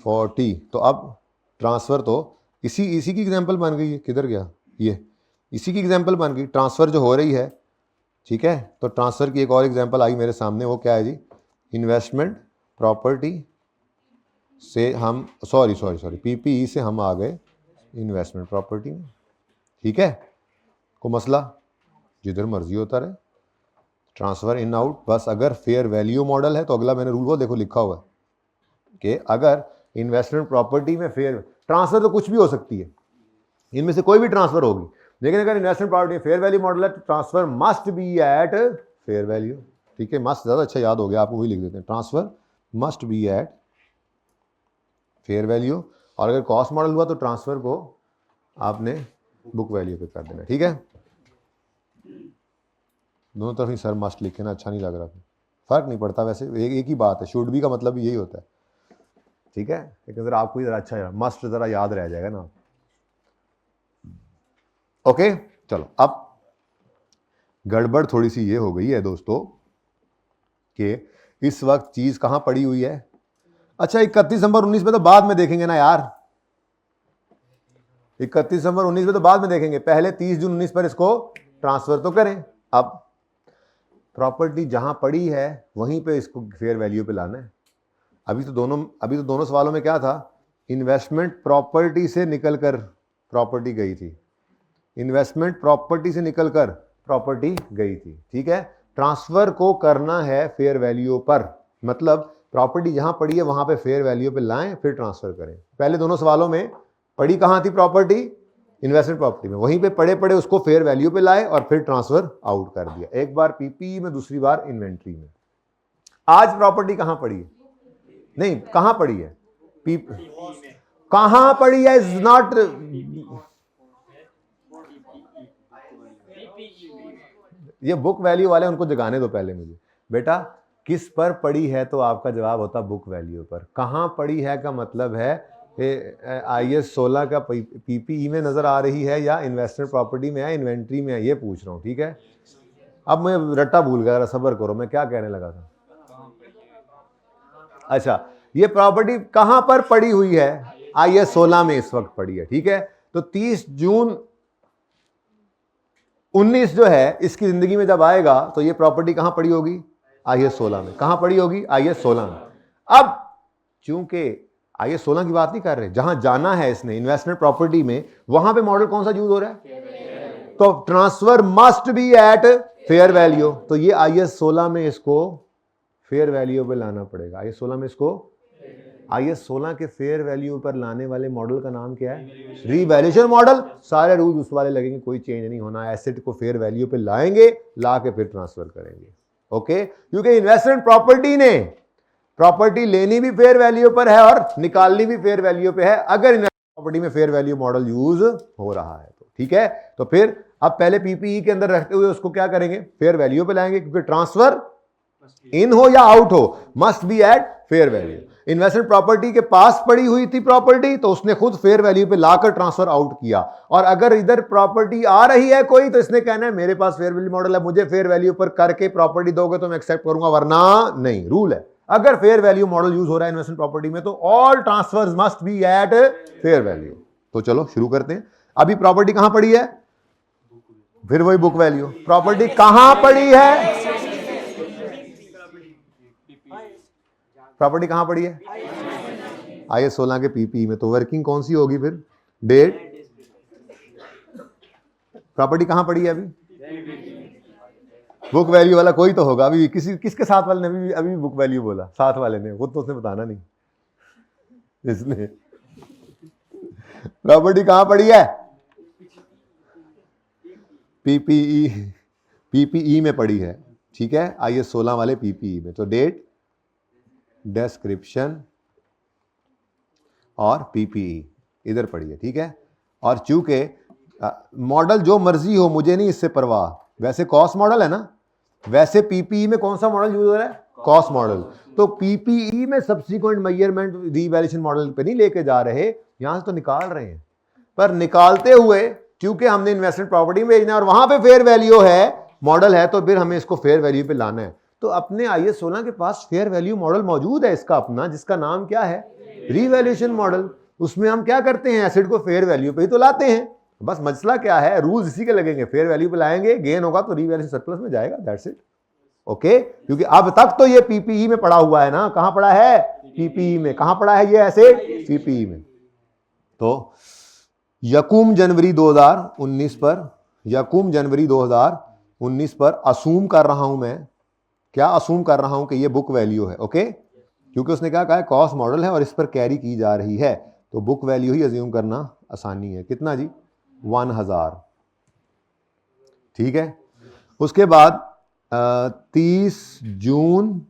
40। तो अब ट्रांसफर तो इसी की एग्जांपल बन गई है, किधर गया ये, इसी की एग्जांपल बन गई, ट्रांसफर जो हो रही है, ठीक है। तो ट्रांसफर की एक और एग्जांपल आई मेरे सामने, वो क्या है जी, इन्वेस्टमेंट प्रॉपर्टी से हम सॉरी PPE से हम आ गए इन्वेस्टमेंट प्रॉपर्टी में, ठीक है। को मसला जिधर मर्जी होता रहे, ट्रांसफर इन आउट, बस अगर फेयर वैल्यू मॉडल है तो अगला मैंने रूल वो देखो लिखा हुआ है कि अगर इन्वेस्टमेंट प्रॉपर्टी में फेयर, ट्रांसफर तो कुछ भी हो सकती है, इनमें से कोई भी ट्रांसफर होगी, लेकिन अगर investment property fair value model है तो transfer must be at fair value, ठीक है। मस्ट ज़्यादा अच्छा याद हो गया, आपको वही लिख देते हैं, transfer must be at fair value, और अगर कॉस्ट मॉडल हुआ तो ट्रांसफर को आपने बुक वैल्यू पे कर देना, ठीक है। दोनों तरफ ही सर मस्ट लिखे ना, अच्छा नहीं लग रहा, फर्क नहीं पड़ता वैसे, एक ही बात है, शुड बी का मतलब भी यही होता है, ठीक है। लेकिन जरा आपको जरा अच्छा मस्ट जरा याद रह जाएगा ना। ओके चलो, अब गड़बड़ थोड़ी सी ये हो गई है दोस्तों कि इस वक्त चीज कहां पड़ी हुई है। अच्छा 31 दिसंबर 19 में तो बाद में देखेंगे ना यार, 31 दिसंबर 19 में तो बाद में देखेंगे, पहले 30 जून 19 पर इसको ट्रांसफर तो करें। अब प्रॉपर्टी जहां पड़ी है वहीं पे इसको फेयर वैल्यू पे लाना है। अभी तो दोनों सवालों में क्या था, इन्वेस्टमेंट प्रॉपर्टी से निकलकर प्रॉपर्टी गई थी, इन्वेस्टमेंट प्रॉपर्टी से निकलकर प्रॉपर्टी गई थी, ठीक है। ट्रांसफर को करना है फेयर वैल्यू पर, मतलब प्रॉपर्टी जहां पड़ी है वहां पे फेयर वैल्यू पे लाएं फिर ट्रांसफर करें। पहले दोनों सवालों में पड़ी कहां थी प्रॉपर्टी, इन्वेस्टमेंट प्रॉपर्टी में, वहीं पे पड़े पड़े उसको फेयर वैल्यू पे लाए और फिर ट्रांसफर आउट कर दिया, एक बार PPE में दूसरी बार इन्वेंट्री में। आज प्रॉपर्टी कहां पड़ी है, नहीं कहां पड़ी है, कहां पड़ी है इज नॉट, ये बुक वैल्यू वाले उनको जगाने दो पहले मुझे, बेटा किस पर पड़ी है तो आपका जवाब होता बुक वैल्यू पर, कहां पड़ी है का मतलब है IAS 16 का PPE में नजर आ रही है या इन्वेस्टमेंट प्रॉपर्टी में है, इन्वेंट्री में है, ये पूछ रहा हूं, ठीक है। अब मैं रट्टा भूल गया, सब्र करो, मैं क्या कहने लगा था। अच्छा, ये प्रॉपर्टी कहां पर पड़ी हुई है, IAS 16 में इस वक्त पड़ी है, ठीक है। तो 30 जून 19 जो है इसकी जिंदगी में जब आएगा तो ये प्रॉपर्टी कहां पड़ी होगी, IAS 16 में, कहां पड़ी होगी, IAS 16 में। अब चूंकि IAS 16 की बात नहीं कर रहे, जहां जाना है इसने इन्वेस्टमेंट प्रॉपर्टी में, वहां पे मॉडल कौन सा यूज हो रहा है, तो transfer must be at fair value, तो ये IAS 16 में इसको फेयर वैल्यू पे लाना पड़ेगा, IAS 16 में इसको, IAS 16 के फेयर वैल्यू पर लाने वाले मॉडल का नाम क्या है, रीवैल्यूएशन मॉडल। सारे रूल उस वाले लगेंगे, कोई चेंज नहीं होना, एसेट को फेयर वैल्यू पे लाएंगे, ला के फिर ट्रांसफर करेंगे, ओके। क्योंकि इन्वेस्टमेंट प्रॉपर्टी ने प्रॉपर्टी लेनी भी फेयर वैल्यू पर है और निकालनी भी फेयर वैल्यू पे है, अगर इन्वेस्टमेंट प्रॉपर्टी में फेयर वैल्यू मॉडल यूज हो रहा है तो, ठीक है। तो फिर अब पहले PPE के अंदर रखते हुए उसको क्या करेंगे, फेयर वैल्यू पे लाएंगे, क्योंकि ट्रांसफर इन हो या आउट हो must be at fair value. Investment property के पास पड़ी हुई थी प्रॉपर्टी, तो उसने खुद फेयर वैल्यू पे लाकर ट्रांसफर आउट किया, और अगर इधर प्रॉपर्टी आ रही है कोई तो इसने कहना है मेरे पास फेयर वैल्यू मॉडल है, मुझे फेयर वैल्यू पर करके प्रॉपर्टी दोगे तो मैं एक्सेप्ट करूंगा, वरना नहीं। रूल है, अगर फेयर वैल्यू मॉडल यूज हो रहा है इन्वेस्टमेंट प्रॉपर्टी में तो all transfers must be at fair value. तो चलो शुरू करते हैं। अभी प्रॉपर्टी कहां पड़ी है, फिर वही बुक वैल्यू, प्रॉपर्टी कहां पड़ी है, प्रॉपर्टी कहां पड़ी है, IAS 16 के PPE में, तो वर्किंग कौन सी होगी फिर, डेट, प्रॉपर्टी कहां पड़ी है अभी, बुक वैल्यू वाला कोई तो होगा, अभी किसके साथ वाले ने अभी बुक वैल्यू बोला, साथ वाले ने, खुद तो उसने बताना नहीं, इसने प्रॉपर्टी कहां पड़ी है, PPE में पड़ी है, ठीक है, IS 16 वाले PPE में। तो डेट, डिस्क्रिप्शन और PPE इधर पढ़िए, ठीक है। और चूंकि मॉडल जो मर्जी हो, मुझे नहीं इससे परवाह, वैसे कॉस्ट मॉडल है ना, वैसे PPE में कौन सा मॉडल यूज हो रहा है, कॉस्ट मॉडल। तो PPE में सब्सिक्वेंट मेजरमेंट रीवैल्यूएशन मॉडल पे नहीं लेके जा रहे, यहां से तो निकाल रहे हैं, पर निकालते हुए क्योंकि हमने इन्वेस्टमेंट प्रॉपर्टी में भेजना है और वहां पे फेयर वैल्यू है, मॉडल है, तो फिर हमें इसको फेयर वैल्यू पे लाना है। तो अपने IS 16 के पास फेयर वैल्यू मॉडल मौजूद है इसका अपना, जिसका नाम क्या है, रीवैल्यूएशन मॉडल। उसमें हम क्या करते हैं, एसेट को फेयर वैल्यू पे ही तो लाते हैं। बस मसला क्या है, रूल्स इसी के लगेंगे, फेयर वैल्यू पे लाएंगे, गेन होगा तो रीवैल्यूएशन सरप्लस में जाएगा, दैट्स इट। ओके, क्योंकि अब तक तो ये PPE में पड़ा हुआ है ना, कहां पड़ा है, PPE में। कहां पड़ा है ये एसेट, PPE में। तो यकूम जनवरी 2019 पर, यकूम जनवरी 2019 पर असूम कर रहा हूं मैं, क्या असूम कर रहा हूं कि ये बुक वैल्यू है। ओके, क्योंकि उसने क्या कहा है, कॉस्ट मॉडल है और इस पर कैरी की जा रही है, तो बुक वैल्यू ही अज्यूम करना आसानी है। कितना जी, 1000, ठीक है। उसके बाद 30 जून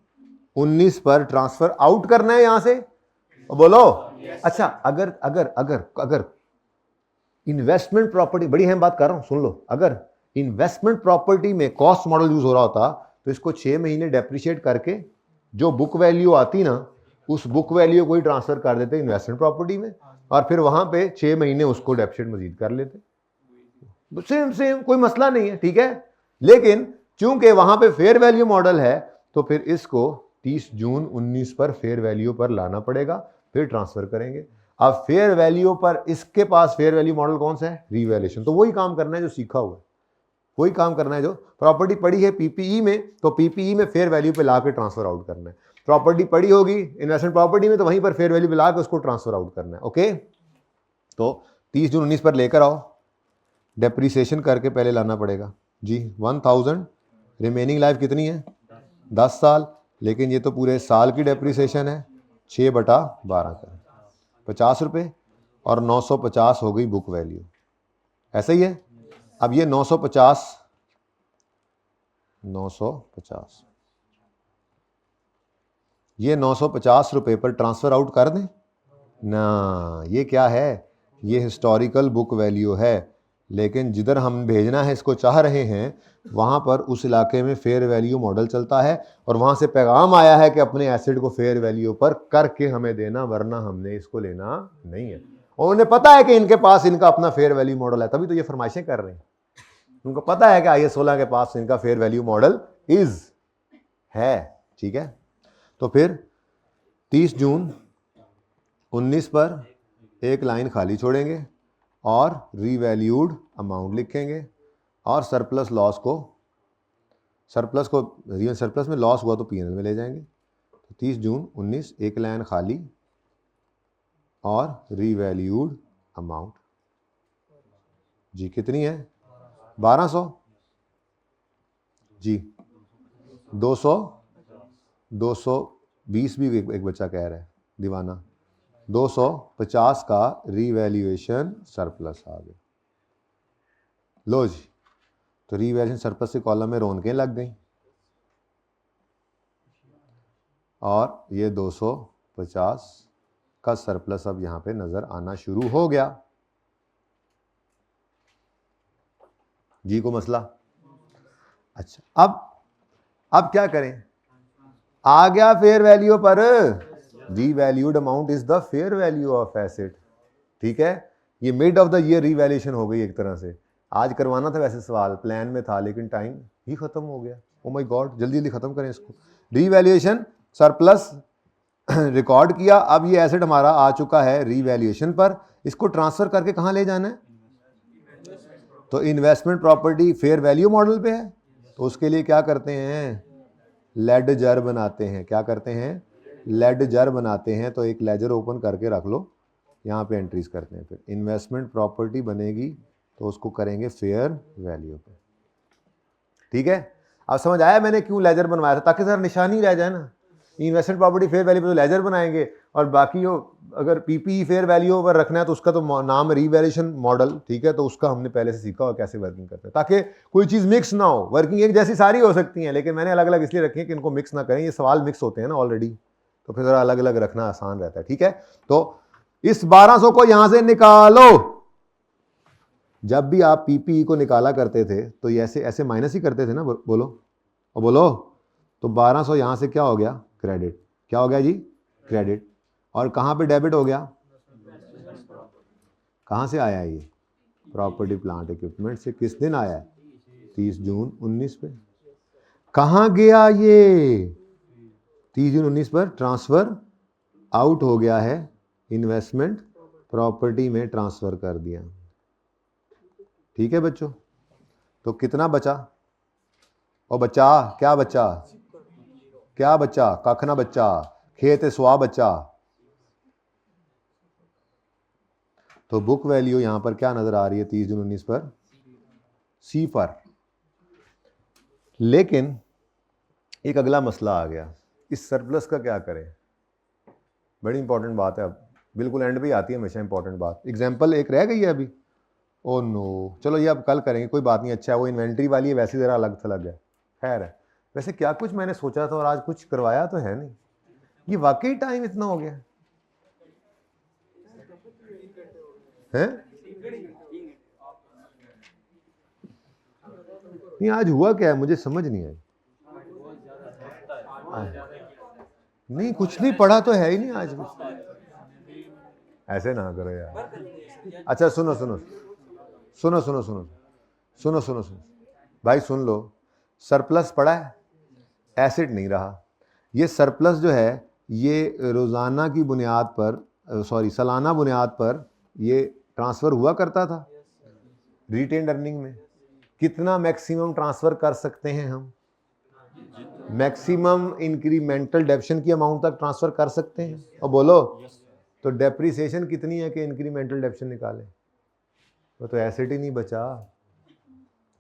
19 पर ट्रांसफर आउट करना है यहां से, बोलो। अच्छा, अगर अगर अगर अगर इन्वेस्टमेंट प्रॉपर्टी, बड़ी अहम बात कर रहा हूं, सुन लो, अगर इन्वेस्टमेंट प्रॉपर्टी में कॉस्ट मॉडल यूज हो रहा होता तो इसको 6 महीने डेप्रिशिएट करके जो बुक वैल्यू आती ना, उस बुक वैल्यू को ही ट्रांसफर कर देते इन्वेस्टमेंट प्रॉपर्टी में, और फिर वहां पे 6 महीने उसको डेप्रिशिएट मजीद कर लेते, सेम सेम, कोई मसला नहीं है, ठीक है। लेकिन चूंकि वहां पे फेयर वैल्यू मॉडल है, तो फिर इसको 30 जून 19 पर फेयर वैल्यू पर लाना पड़ेगा, फिर ट्रांसफर करेंगे। अब फेयर वैल्यू पर इसके पास फेयर वैल्यू मॉडल कौन सा है, रीवैल्यूएशन। तो वही काम करना है जो सीखा हुआ है, वही काम करना है। जो प्रॉपर्टी पड़ी है PPE में, तो PPE में फेयर वैल्यू पे ला के ट्रांसफर आउट करना है। प्रॉपर्टी पड़ी होगी इन्वेस्टमेंट प्रॉपर्टी में, तो वहीं पर फेयर वैल्यू पे ला के उसको ट्रांसफर आउट करना है। ओके, तो 30 जून 19 पर लेकर आओ, डेप्रीसिएशन करके पहले लाना पड़ेगा जी। 1000, रिमेनिंग लाइफ कितनी है, 10 साल, लेकिन ये तो पूरे साल की डेप्रीसिएशन है, 6/12 करें, 50 रुपये, और 950 हो गई बुक वैल्यू, ऐसा ही है। अब ये 950 ये 950 रुपये पर ट्रांसफर आउट कर दें ना, ये क्या है, ये हिस्टोरिकल बुक वैल्यू है, लेकिन जिधर हम भेजना है इसको चाह रहे हैं, वहां पर उस इलाके में फेयर वैल्यू मॉडल चलता है, और वहां से पैगाम आया है कि अपने एसेट को फेयर वैल्यू पर करके हमें देना, वरना हमने इसको लेना नहीं है। और उन्हें पता है कि इनके पास इनका अपना फेयर वैल्यू मॉडल है, तभी तो ये फरमाइशें कर रहे हैं। उनको पता है कि IS 16 के पास इनका फेयर वैल्यू मॉडल है, ठीक है। तो फिर 30 जून 19 पर एक लाइन खाली छोड़ेंगे और रीवैल्यूड अमाउंट लिखेंगे, और सरप्लस रियल सरप्लस में लॉस हुआ तो P&L में ले जाएंगे। तो 30 जून 19 एक लाइन खाली और रीवैल्यूड अमाउंट जी, कितनी है, 1200 जी, 220 भी एक बच्चा कह रहा है दीवाना, 250 का रीवैल्यूएशन सरप्लस आ गया। लो जी, तो रीवैल्यूएशन सरप्लस के कॉलम में रौनकें लग गई, और ये 250 का सरप्लस अब यहां पे नजर आना शुरू हो गया जी। को मसला, अच्छा, अब क्या करें, आ गया फेयर वैल्यू पर, revalued amount is the fair value of asset, ठीक है। ये mid of the year revaluation हो गई एक तरह से। आज करवाना था वैसे सवाल, प्लान में था, लेकिन टाइम ही खत्म हो गया। ओ माय गॉड, जल्दी जल्दी खत्म करें इसको। रीवैल्यूएशन सरप्लस रिकॉर्ड किया, अब ये एसेट हमारा आ चुका है रीवैल्यूएशन पर, इसको ट्रांसफर करके कहां ले जाना है, तो investment property fair value model पे है, तो उसके लिए क्या करते हैं, लेडजर बनाते हैं। क्या करते हैं, लेडजर बनाते हैं। तो एक लेजर ओपन करके रख लो, यहाँ पे एंट्रीज करते हैं, फिर इन्वेस्टमेंट प्रॉपर्टी बनेगी तो उसको करेंगे फेयर वैल्यू पे, ठीक है। अब समझ आया मैंने क्यों लेजर बनवाया था, ताकि जरा निशानी रह जाए ना, इन्वेस्टमेंट प्रॉपर्टी फेयर वैल्यू पे तो लेजर बनाएंगे, और बाकी जो अगर पीपीई फेयर वैल्यू पर रखना है तो उसका तो नाम रीवैल्यूएशन मॉडल, ठीक है, तो उसका हमने पहले से सीखा और कैसे वर्किंग करते हैं, ताकि कोई चीज़ मिक्स ना हो। वर्किंग एक जैसी सारी हो सकती हैं, लेकिन मैंने अलग अलग इसलिए रखी है कि इनको मिक्स ना करें, ये सवाल मिक्स होते हैं ना ऑलरेडी, तो फिर ज़रा अलग अलग रखना आसान रहता है, ठीक है। तो इस 1200 को यहां से निकालो। जब भी आप पीपीई को निकाला करते थे तो ये ऐसे ऐसे माइनस ही करते थे ना, बोलो और बोलो। तो 1200 यहां से क्या हो गया, क्रेडिट। क्या हो गया जी, क्रेडिट। और कहां पे डेबिट हो गया, कहां से आया ये, प्रॉपर्टी प्लांट इक्विपमेंट से। किस दिन आया है, 30 जून 19 पे। कहां गया ये, 30 जून 19 पर ट्रांसफर आउट हो गया है, इन्वेस्टमेंट प्रॉपर्टी में ट्रांसफर कर दिया, ठीक है बच्चों। तो कितना बचा, और बचा क्या, बचा क्या, बचा कख ना बच्चा, खेत स्वा बच्चा। तो बुक वैल्यू यहां पर क्या नजर आ रही है 30 जून 19 पर, सी पर। लेकिन एक अगला मसला आ गया, इस सरप्लस का क्या करें। बड़ी इंपॉर्टेंट बात है, अब बिल्कुल एंड पे आती है हमेशा इंपॉर्टेंट बात। एग्जांपल एक रह गई है अभी, ओ नो, चलो ये अब कल करेंगे, कोई बात नहीं। अच्छा है वो इन्वेंट्री वाली है, वैसे ज़रा अलग थलग है, खैर है। वैसे क्या कुछ मैंने सोचा था और आज कुछ करवाया तो है नहीं, ये वाकई टाइम इतना हो गया है। नहीं आज हुआ क्या है मुझे समझ नहीं आई। नहीं कुछ नहीं पढ़ा तो है ही नहीं आज कुछ, ऐसे ना करो यार। अच्छा सुनो सुनो सुनो सुनो सुनो सुनो सुनो सुनो भाई सुन लो, सरप्लस पड़ा है, एसेट नहीं रहा। ये सरप्लस जो है ये रोज़ाना की बुनियाद पर, सॉरी सालाना बुनियाद पर ये ट्रांसफ़र हुआ करता था रिटेन्ड अर्निंग में। कितना मैक्सिमम ट्रांसफ़र कर सकते हैं हम, मैक्सिमम इंक्रीमेंटल डेप्शन की अमाउंट तक ट्रांसफ़र कर सकते हैं। और बोलो तो डेप्रिसिएशन कितनी है कि इंक्रीमेंटल डेप्शन निकालें, तो एसेट ही नहीं बचा,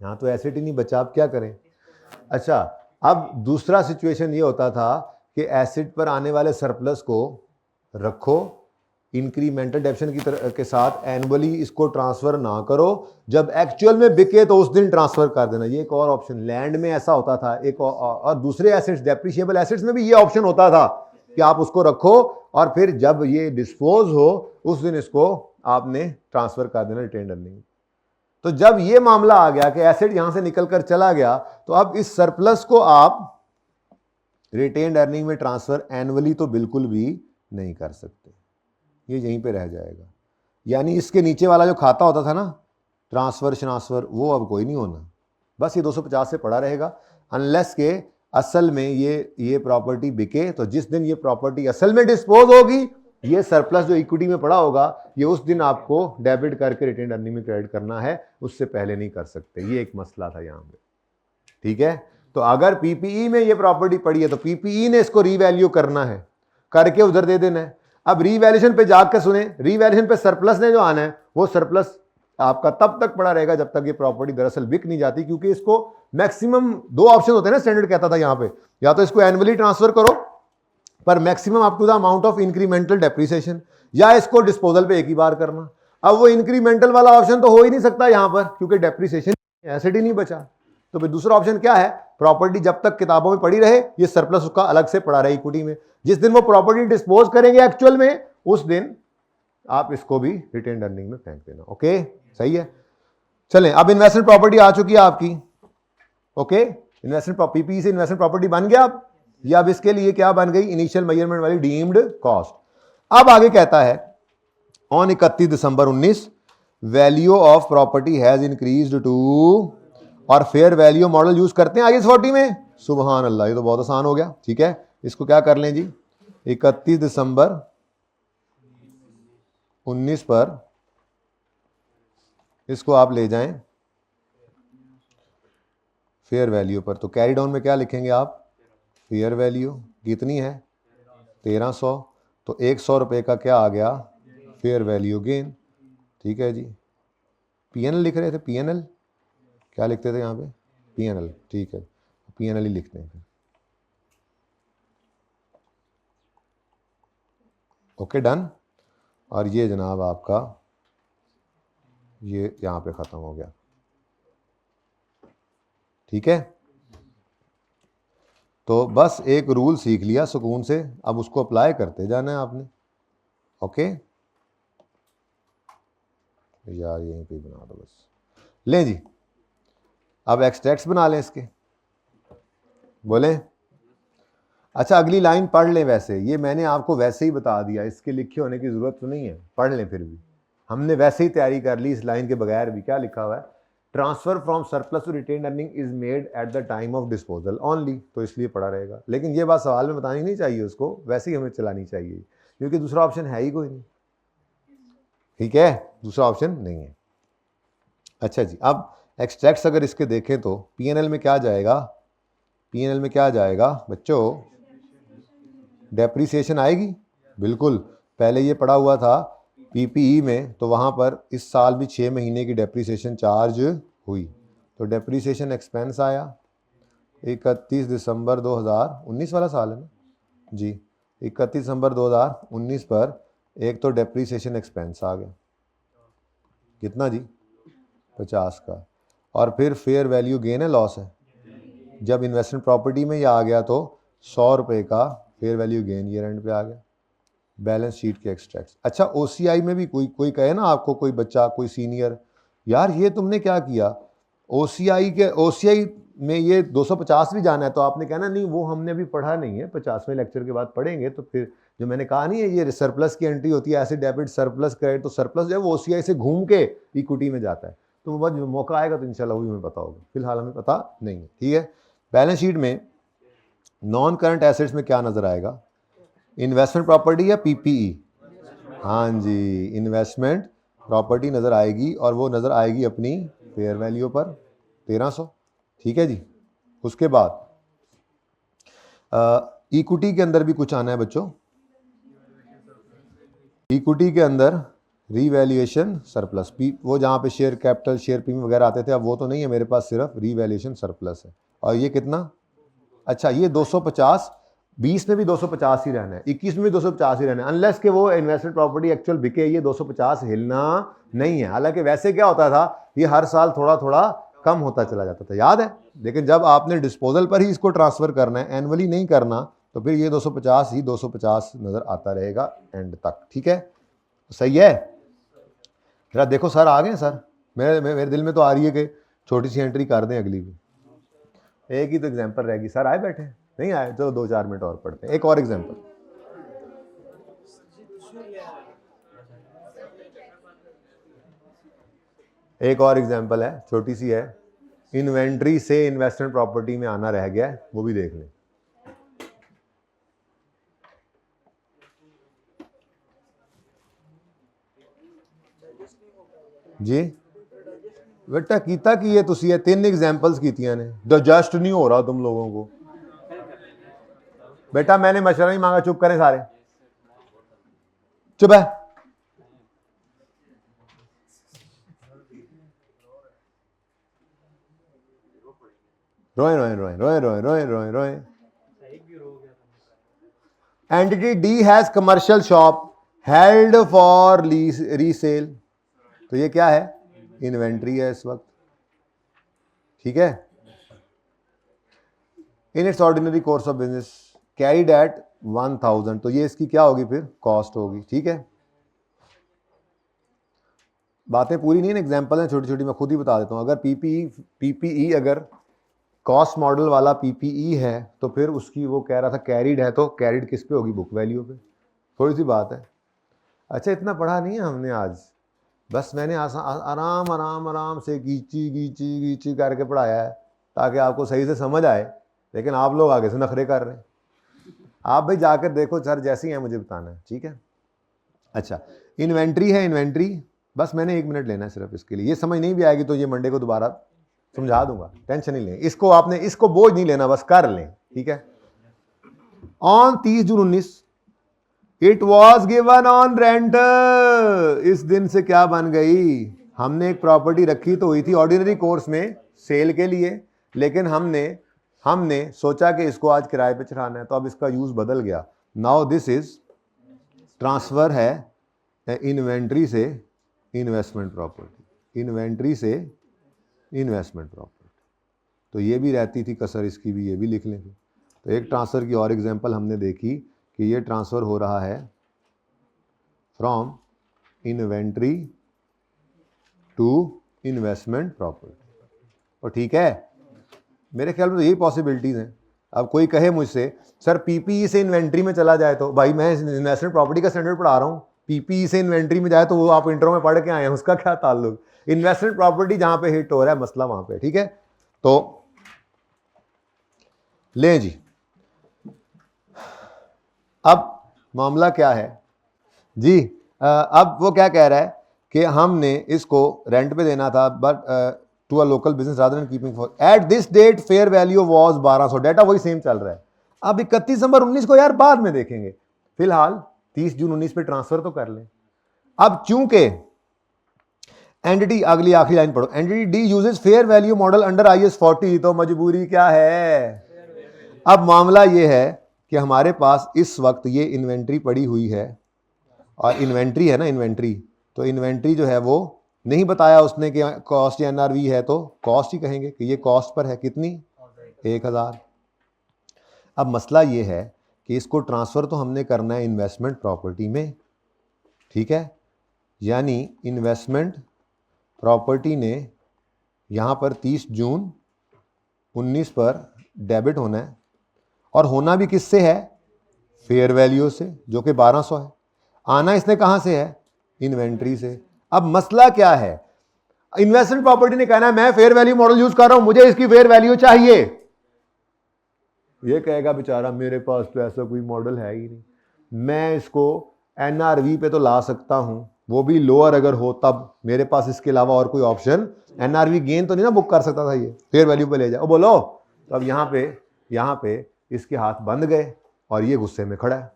यहाँ तो एसेट ही नहीं बचा, अब क्या करें। अच्छा अब दूसरा सिचुएशन ये होता था कि एसेट पर आने वाले सरप्लस को रखो, इंक्रीमेंटल डेप्शन की तरह के साथ एनुअली इसको ट्रांसफर ना करो, जब एक्चुअल में बिके तो उस दिन ट्रांसफर कर देना। ये एक और ऑप्शन लैंड में ऐसा होता था, एक और दूसरे एसेट्स डेप्रिशिएबल एसेट्स में भी ये ऑप्शन होता था कि आप उसको रखो और फिर जब ये डिस्पोज हो उस दिन इसको आपने ट्रांसफर कर देना रिटेन्ड अर्निंग। तो जब ये मामला आ गया कि एसेट यहां से निकलकर चला गया, तो अब इस सरप्लस को आप रिटेन्ड अर्निंग में ट्रांसफर एनुअली तो बिल्कुल भी नहीं कर सकते, ये यहीं पे रह जाएगा। यानी इसके नीचे वाला जो खाता होता था ना ट्रांसफर, वो अब कोई नहीं होना, बस ये 250 से पड़ा रहेगा, अनलेस के असल में ये प्रॉपर्टी बिके। तो जिस दिन ये प्रॉपर्टी असल में डिस्पोज होगी, ये सरप्लस जो इक्विटी में पड़ा होगा ये उस दिन आपको डेबिट करके रिटेन्ड अर्निंग में क्रेडिट करना है, उससे पहले नहीं कर सकते। ये एक मसला था यहाँ पे, ठीक है। तो अगर पीपीई में ये प्रॉपर्टी पड़ी है तो पीपीई ने इसको रीवैल्यू करना है, करके उधर दे देना है। अब रीवैल्यूएशन पे जाकर सुने, रीवैल्यूएशन पे सरप्लस ने जो आना है वो सरप्लस आपका तब तक पड़ा रहेगा जब तक ये प्रॉपर्टी दरअसल बिक नहीं जाती, क्योंकि इसको मैक्सिमम 2 ऑप्शन होते हैं ना, स्टैंडर्ड कहता था यहां पे, या तो इसको एनुअली ट्रांसफर करो पर maximum up to the amount of incremental depreciation, या इसको डिस्पोजल पे एक ही बार करना। अब वो इंक्रीमेंटल वाला ऑप्शन तो हो ही नहीं सकता यहां पर, क्योंकि डेप्रिसिएशन एसेट ही नहीं बचा। तो फिर दूसरा ऑप्शन क्या है, प्रॉपर्टी जब तक किताबों में पड़ी रहे, ये सरप्लस उसका अलग से पड़ा रहे इक्विटी में। जिस दिन वो प्रॉपर्टी डिस्पोज करेंगे एक्चुअल में, उस दिन आप इसको भी रिटेन्ड अर्निंग में फेंक देना। ओके सही है। चलें अब इन्वेस्टमेंट प्रॉपर्टी आ चुकी है आपकी, ओके इन्वेस्टमेंट पीपी से इन्वेस्टमेंट प्रॉपर्टी बन गया अब, या अब इसके लिए क्या बन गई, इनिशियल मेजरमेंट वाली डीम्ड कॉस्ट। अब आगे कहता है on 31 December 19 value of property has increased to, और फेयर वैल्यू मॉडल यूज करते हैं IAS 40 में। सुभान अल्लाह, ये तो बहुत आसान हो गया, ठीक है। इसको क्या कर लें जी, 31 दिसंबर 19 पर इसको आप ले जाएं फेयर वैल्यू पर। तो कैरी डाउन में क्या लिखेंगे आप, फेयर वैल्यू कितनी है 1300, तो 100 रुपये का क्या आ गया, फेयर वैल्यू गेन, ठीक है जी। PNL लिख रहे थे, PNL क्या लिखते थे यहाँ पे, PNL, ठीक है PNL ही लिखते हैं। Okay done. और ये जनाब आपका ये यहाँ पे ख़त्म हो गया, ठीक है। तो बस एक रूल सीख लिया सुकून से, अब उसको अप्लाई करते जाना है आपने। ओके यार यहीं पे बना दो बस। लें जी, अब एक्सट्रैक्ट्स बना लें इसके, बोलें। अच्छा अगली लाइन पढ़ लें, वैसे ये मैंने आपको वैसे ही बता दिया, इसके लिखे होने की ज़रूरत तो नहीं है, पढ़ लें फिर भी। हमने वैसे ही तैयारी कर ली इस लाइन के बगैर भी। क्या लिखा हुआ है? Transfer from surplus to retain earning is made at the time of disposal only, तो इसलिए पढ़ा रहेगा। लेकिन ये बात सवाल में बतानी नहीं चाहिए उसको, वैसे ही हमें चलानी चाहिए, क्योंकि दूसरा ऑप्शन है ही कोई नहीं, ठीक है, दूसरा ऑप्शन नहीं है। अच्छा जी, अब एक्सट्रैक्ट्स अगर इसके देखें तो पीएनएल में क्या जाएगा? पीएनएल में क्या जाएगा बच्चों? डेप्रीसिएशन आएगी, बिल्कुल। पहले ये पड़ा हुआ था पीपीई में, तो वहाँ पर इस साल भी 6 महीने की डेप्रीसिएशन चार्ज हुई, तो डेप्रीसिएशन एक्सपेंस आया। 31 दिसंबर 2019 वाला साल है ना जी, 31 दिसंबर 2019 पर एक तो डेप्रीसिएशन एक्सपेंस आ गया, कितना जी? 50 का। और फिर फेयर वैल्यू गेन है लॉस है? जब इन्वेस्टमेंट प्रॉपर्टी में ये आ गया तो 100 रुपये का fair value gain year and पे आ गया। बैलेंस शीट के एक्सट्रैक्ट्स। अच्छा ओसीआई में भी कोई कहे ना आपको, कोई बच्चा, कोई सीनियर, यार ये तुमने क्या किया, ओसीआई में ये 250 भी जाना है, तो आपने कहना नहीं वो हमने अभी पढ़ा नहीं है, 50वें लेक्चर के बाद पढ़ेंगे। तो फिर जो मैंने कहा नहीं है ये सरप्लस की एंट्री होती है, ऐसे डेबिट सरप्लस क्रेडिट, तो सरप्लस जो है वो ओसीआई से घूम के इक्विटी में जाता है। तो वो जो मौका आएगा तो इंशाल्लाह वही हमें पता होगा, फिलहाल हमें पता नहीं है, ठीक है। बैलेंस शीट में नॉन करंट एसेट्स में क्या नजर आएगा? इन्वेस्टमेंट प्रॉपर्टी या पीपीई? हाँ जी, इन्वेस्टमेंट प्रॉपर्टी नज़र आएगी, और वो नज़र आएगी अपनी फेयर वैल्यू पर 1300, ठीक है जी। उसके बाद इक्विटी के अंदर भी कुछ आना है बच्चों। इक्विटी के अंदर रीवैल्यूएशन सरप्लस, वो जहाँ पे शेयर कैपिटल, शेयर प्रीमियम वगैरह आते थे, अब वो तो नहीं है मेरे पास, सिर्फ रीवैल्यूएशन सरप्लस है। और ये कितना? अच्छा ये 250, 20 में भी 250 ही रहना है, 21 में भी 250 ही रहना है, अनलेस कि वो इन्वेस्टमेंट प्रॉपर्टी एक्चुअल बिके, ये 250 हिलना नहीं है। हालांकि वैसे क्या होता था, ये हर साल थोड़ा थोड़ा कम होता चला जाता था, याद है। लेकिन जब आपने डिस्पोजल पर ही इसको ट्रांसफर करना है, एनुअली नहीं करना, तो फिर ये 250 ही 250 नजर आता रहेगा एंड तक, ठीक है। सही है। जरा देखो सर आ गए सर, मेरे दिल में तो आ रही है कि छोटी सी एंट्री कर दें अगली भी। एक ही तो एग्जाम्पल रहेगी। सर आए बैठे नहीं आए? चलो 2-4 मिनट और पढ़ते हैं, एक और एग्जाम्पल। एक और एग्जाम्पल है, छोटी सी है, इन्वेंट्री से इन्वेस्टमेंट प्रॉपर्टी में आना रह गया है, वो भी देख लें। जी बेटा कीता की है तुसी, ये 3 एग्जाम्पल्स कीतियां ने, डाइजेस्ट नहीं हो रहा तुम लोगों को। बेटा मैंने मशवरा नहीं मांगा, चुप करें सारे, चुप है। रोए रोए रोए रोए रोए रोए रोए रोए। Entity D has commercial shop held for resale, तो ये क्या है? इन्वेंट्री है इस वक्त, ठीक है। In its ordinary course of business carried at 1000, तो ये इसकी क्या होगी फिर? कॉस्ट होगी, ठीक है। बातें पूरी नहीं है, एग्जाम्पल है छोटी छोटी, मैं खुद ही बता देता हूँ। अगर पीपीई अगर कॉस्ट मॉडल वाला पीपीई है, तो फिर उसकी वो कह रहा था कैरीड है, तो कैरीड किस पे होगी? बुक वैल्यू पे, थोड़ी सी बात है। अच्छा इतना पढ़ा नहीं है हमने आज, बस मैंने आराम आराम आराम से गीची गीची गीची करके पढ़ाया है, ताकि आपको सही से समझ आए। लेकिन आप लोग आगे से नखरे कर रहे हैं। आप भाई जाकर देखो सर, जैसे ही है मुझे बताना है, ठीक है। अच्छा इन्वेंट्री है, इन्वेंट्री बस मैंने 1 मिनट लेना है सिर्फ इसके लिए, ये समझ नहीं भी आएगी तो ये मंडे को दोबारा समझा दूंगा, टेंशन नहीं लें, इसको आपने, इसको बोझ नहीं लेना, बस कर लें, ठीक है। On 30 June 19 it was given on rent, इस दिन से क्या बन गई? हमने एक प्रॉपर्टी रखी तो हुई थी ऑर्डिनरी कोर्स में सेल के लिए, लेकिन हमने सोचा कि इसको आज किराए पे चढ़ाना है, तो अब इसका यूज बदल गया। नाउ दिस इज ट्रांसफर है इन्वेंट्री से इन्वेस्टमेंट प्रॉपर्टी, इन्वेंट्री से इन्वेस्टमेंट प्रॉपर्टी। तो ये भी रहती थी कसर, इसकी भी, ये भी लिख लें। तो एक ट्रांसफ़र की और एग्जांपल हमने देखी कि ये ट्रांसफ़र हो रहा है from inventory to investment property. और ठीक है, मेरे ख्याल में तो यही पॉसिबिलिटीज़ हैं। अब कोई कहे मुझसे सर पीपीई से इन्वेंट्री में चला जाए, तो भाई मैं इन्वेस्टमेंट प्रॉपर्टी का स्टैंडर्ड पढ़ा रहा हूँ, पीपीई से इन्वेंट्री में जाए तो वो आप इंटर में पढ़ के आए हैं, उसका क्या ताल्लुक। इन्वेस्टमेंट प्रॉपर्टी जहाँ पे हिट हो रहा है मसला वहाँ पे, ठीक है। तो लें जी, अब मामला क्या है जी, अब वो क्या कह रहा है कि हमने इसको रेंट पे देना था, but to a local business rather than keeping for at this date fair value was 1200। Data वही सेम चल रहा है। अब 31 दिसंबर 19 को यार बाद में देखेंगे, फिलहाल 30 जून 19 पे ट्रांसफर तो कर लें। अब चूंकि एंटिटी, अगली आखिरी लाइन पढ़ो, entity D uses fair value model under IAS 40, तो मजबूरी क्या है। अब मामला ये है कि हमारे पास इस वक्त ये इन्वेंट्री पड़ी हुई है, और इन्वेंट्री है ना, इन्वेंट्री, तो इन्वेंट्री जो है वो नहीं बताया उसने कि कॉस्ट या NRV है, तो कॉस्ट ही कहेंगे कि ये कॉस्ट पर है, कितनी, 1000। अब मसला ये है कि इसको ट्रांसफ़र तो हमने करना है इन्वेस्टमेंट प्रॉपर्टी में, ठीक है, यानी इन्वेस्टमेंट प्रॉपर्टी ने यहाँ पर 30 जून 19 पर डेबिट होना है, और होना भी किससे है, फेयर वैल्यू से, जो कि 1200 है। आना इसने कहाँ से है, इन्वेंट्री से। अब मसला क्या है, इन्वेस्टमेंट प्रॉपर्टी ने कहना है मैं फेयर वैल्यू मॉडल यूज कर रहा हूं, मुझे इसकी फेयर वैल्यू चाहिए। ये कहेगा बेचारा मेरे पास तो ऐसा कोई मॉडल है ही नहीं, मैं इसको NRV पे तो ला सकता हूं, वो भी लोअर अगर हो तब, मेरे पास इसके अलावा और कोई ऑप्शन, NRV गेन तो नहीं ना बुक कर सकता था, ये फेयर वैल्यू पे ले जाओ बोलो। तो अब यहाँ पे इसके हाथ बंध गए और ये गुस्से में खड़ा है,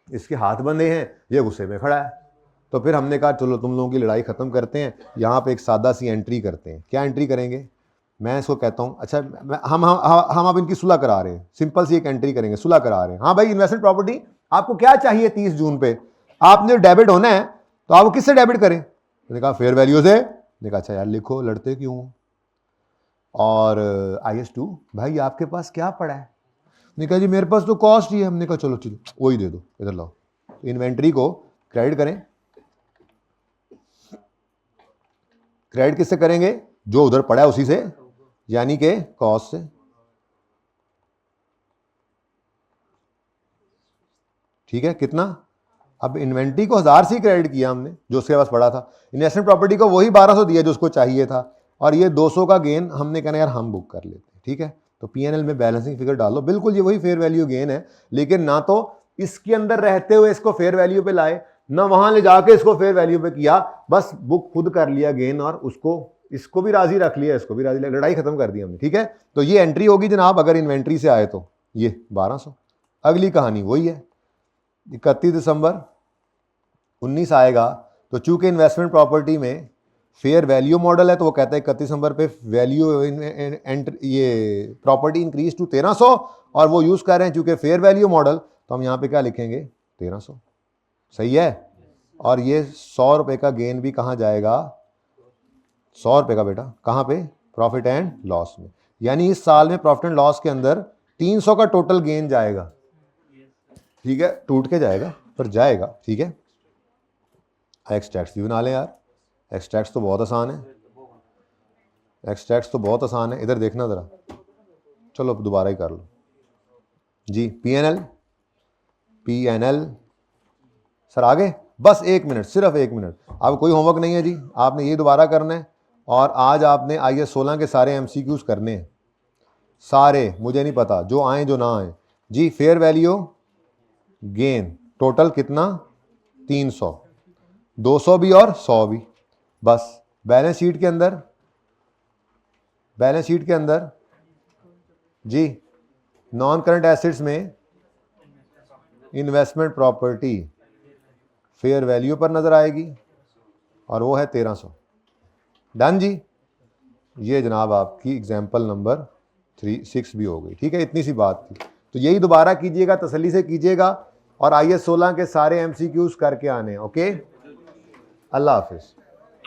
इसके हाथ बंधे हैं, ये गुस्से में खड़ा है। तो फिर हमने कहा चलो तुम लोगों की लड़ाई ख़त्म करते हैं, यहाँ पे एक सादा सी एंट्री करते हैं। क्या एंट्री करेंगे, मैं इसको कहता हूँ, अच्छा हम अब इनकी सुलह करा रहे हैं, सिंपल सी एक एंट्री करेंगे, सुलह करा रहे हैं। हाँ भाई, इन्वेस्टमेंट प्रॉपर्टी आपको क्या चाहिए 30 जून पे, आपने डेबिट होना है, तो आप किससे डेबिट करें। मैंने कहा फेयर वैल्यू से। मैंने कहा अच्छा यार लिखो, लड़ते क्यों। और IAS 2 भाई आपके पास क्या पड़ा है। मैंने कहा जी मेरे पास तो कॉस्ट ही है। हमने कहा चलो चलो वही दे दो, इधर लाओ। इन्वेंट्री को क्रेडिट करें, क्रेडिट किससे करेंगे, जो उधर पड़ा है उसी से, यानी कि कॉस्ट से, ठीक है। कितना, अब इन्वेंट्री को 1000 से क्रेडिट किया हमने, जो उसके पास पड़ा था। इन्वेस्टमेंट प्रॉपर्टी को वही 1200 दिया जो उसको चाहिए था, और ये 200 का गेन हमने कहना यार हम बुक कर लेते हैं, ठीक है। तो P&L में बैलेंसिंग फिगर डाल लो, बिल्कुल ये वही फेयर वैल्यू गेन है, लेकिन ना तो इसके अंदर रहते हुए इसको फेयर वैल्यू पे लाए, ना वहां ले जाके इसको फेयर वैल्यू पे किया, बस बुक खुद कर लिया गेन, और उसको इसको भी राजी रख लिया, इसको भी राजी, लड़ाई खत्म कर दी हमने, ठीक है। तो ये एंट्री होगी जनाब, अगर इन्वेंट्री से आए तो ये 1200। अगली कहानी वही है, 31 दिसंबर 19 आएगा, तो चूंकि इन्वेस्टमेंट प्रॉपर्टी में फेयर वैल्यू मॉडल है, तो वो कहता है 31 दिसंबर पे वैल्यू ये प्रॉपर्टी इंक्रीज टू 1300, और वो यूज कर रहे हैं चूंकि फेयर वैल्यू मॉडल, तो हम यहाँ पे क्या लिखेंगे 1300, सही है। और ये 100 रुपए का गेन भी कहाँ जाएगा, 100 रुपए का बेटा, कहाँ पे, प्रॉफिट एंड लॉस में। यानी इस साल में प्रॉफिट एंड लॉस के अंदर 300 का टोटल गेन जाएगा, ठीक है, टूट के जाएगा पर जाएगा, ठीक है। एक्सट्रैक्ट्स भी बना लें यार, एक्सट्रैक्ट्स तो बहुत आसान है, एक्सट्रैक्ट्स तो बहुत आसान है, इधर देखना ज़रा, चलो दोबारा ही कर लो जी। P&L सर आगे, बस 1 मिनट, सिर्फ 1 मिनट, अब कोई होमवर्क नहीं है जी, आपने ये दोबारा करना है, और आज आपने IAS 16 के सारे MCQs करने हैं, सारे, मुझे नहीं पता जो आए जो ना आए जी। फेयर वैल्यू गेन टोटल कितना, 300, 200 भी और 100 भी, बस बैलेंस शीट के अंदर जी नॉन करंट एसेट्स में इन्वेस्टमेंट प्रॉपर्टी फेयर वैल्यू पर नजर आएगी, और वो है 1300। डन जी। ये जनाब आपकी एग्जाम्पल नंबर 6 भी हो गई, ठीक है। इतनी सी बात थी, तो यही दोबारा कीजिएगा, तसल्ली से कीजिएगा, और IS 16 के सारे MCQs करके आने। ओके, अल्लाह हाफिज।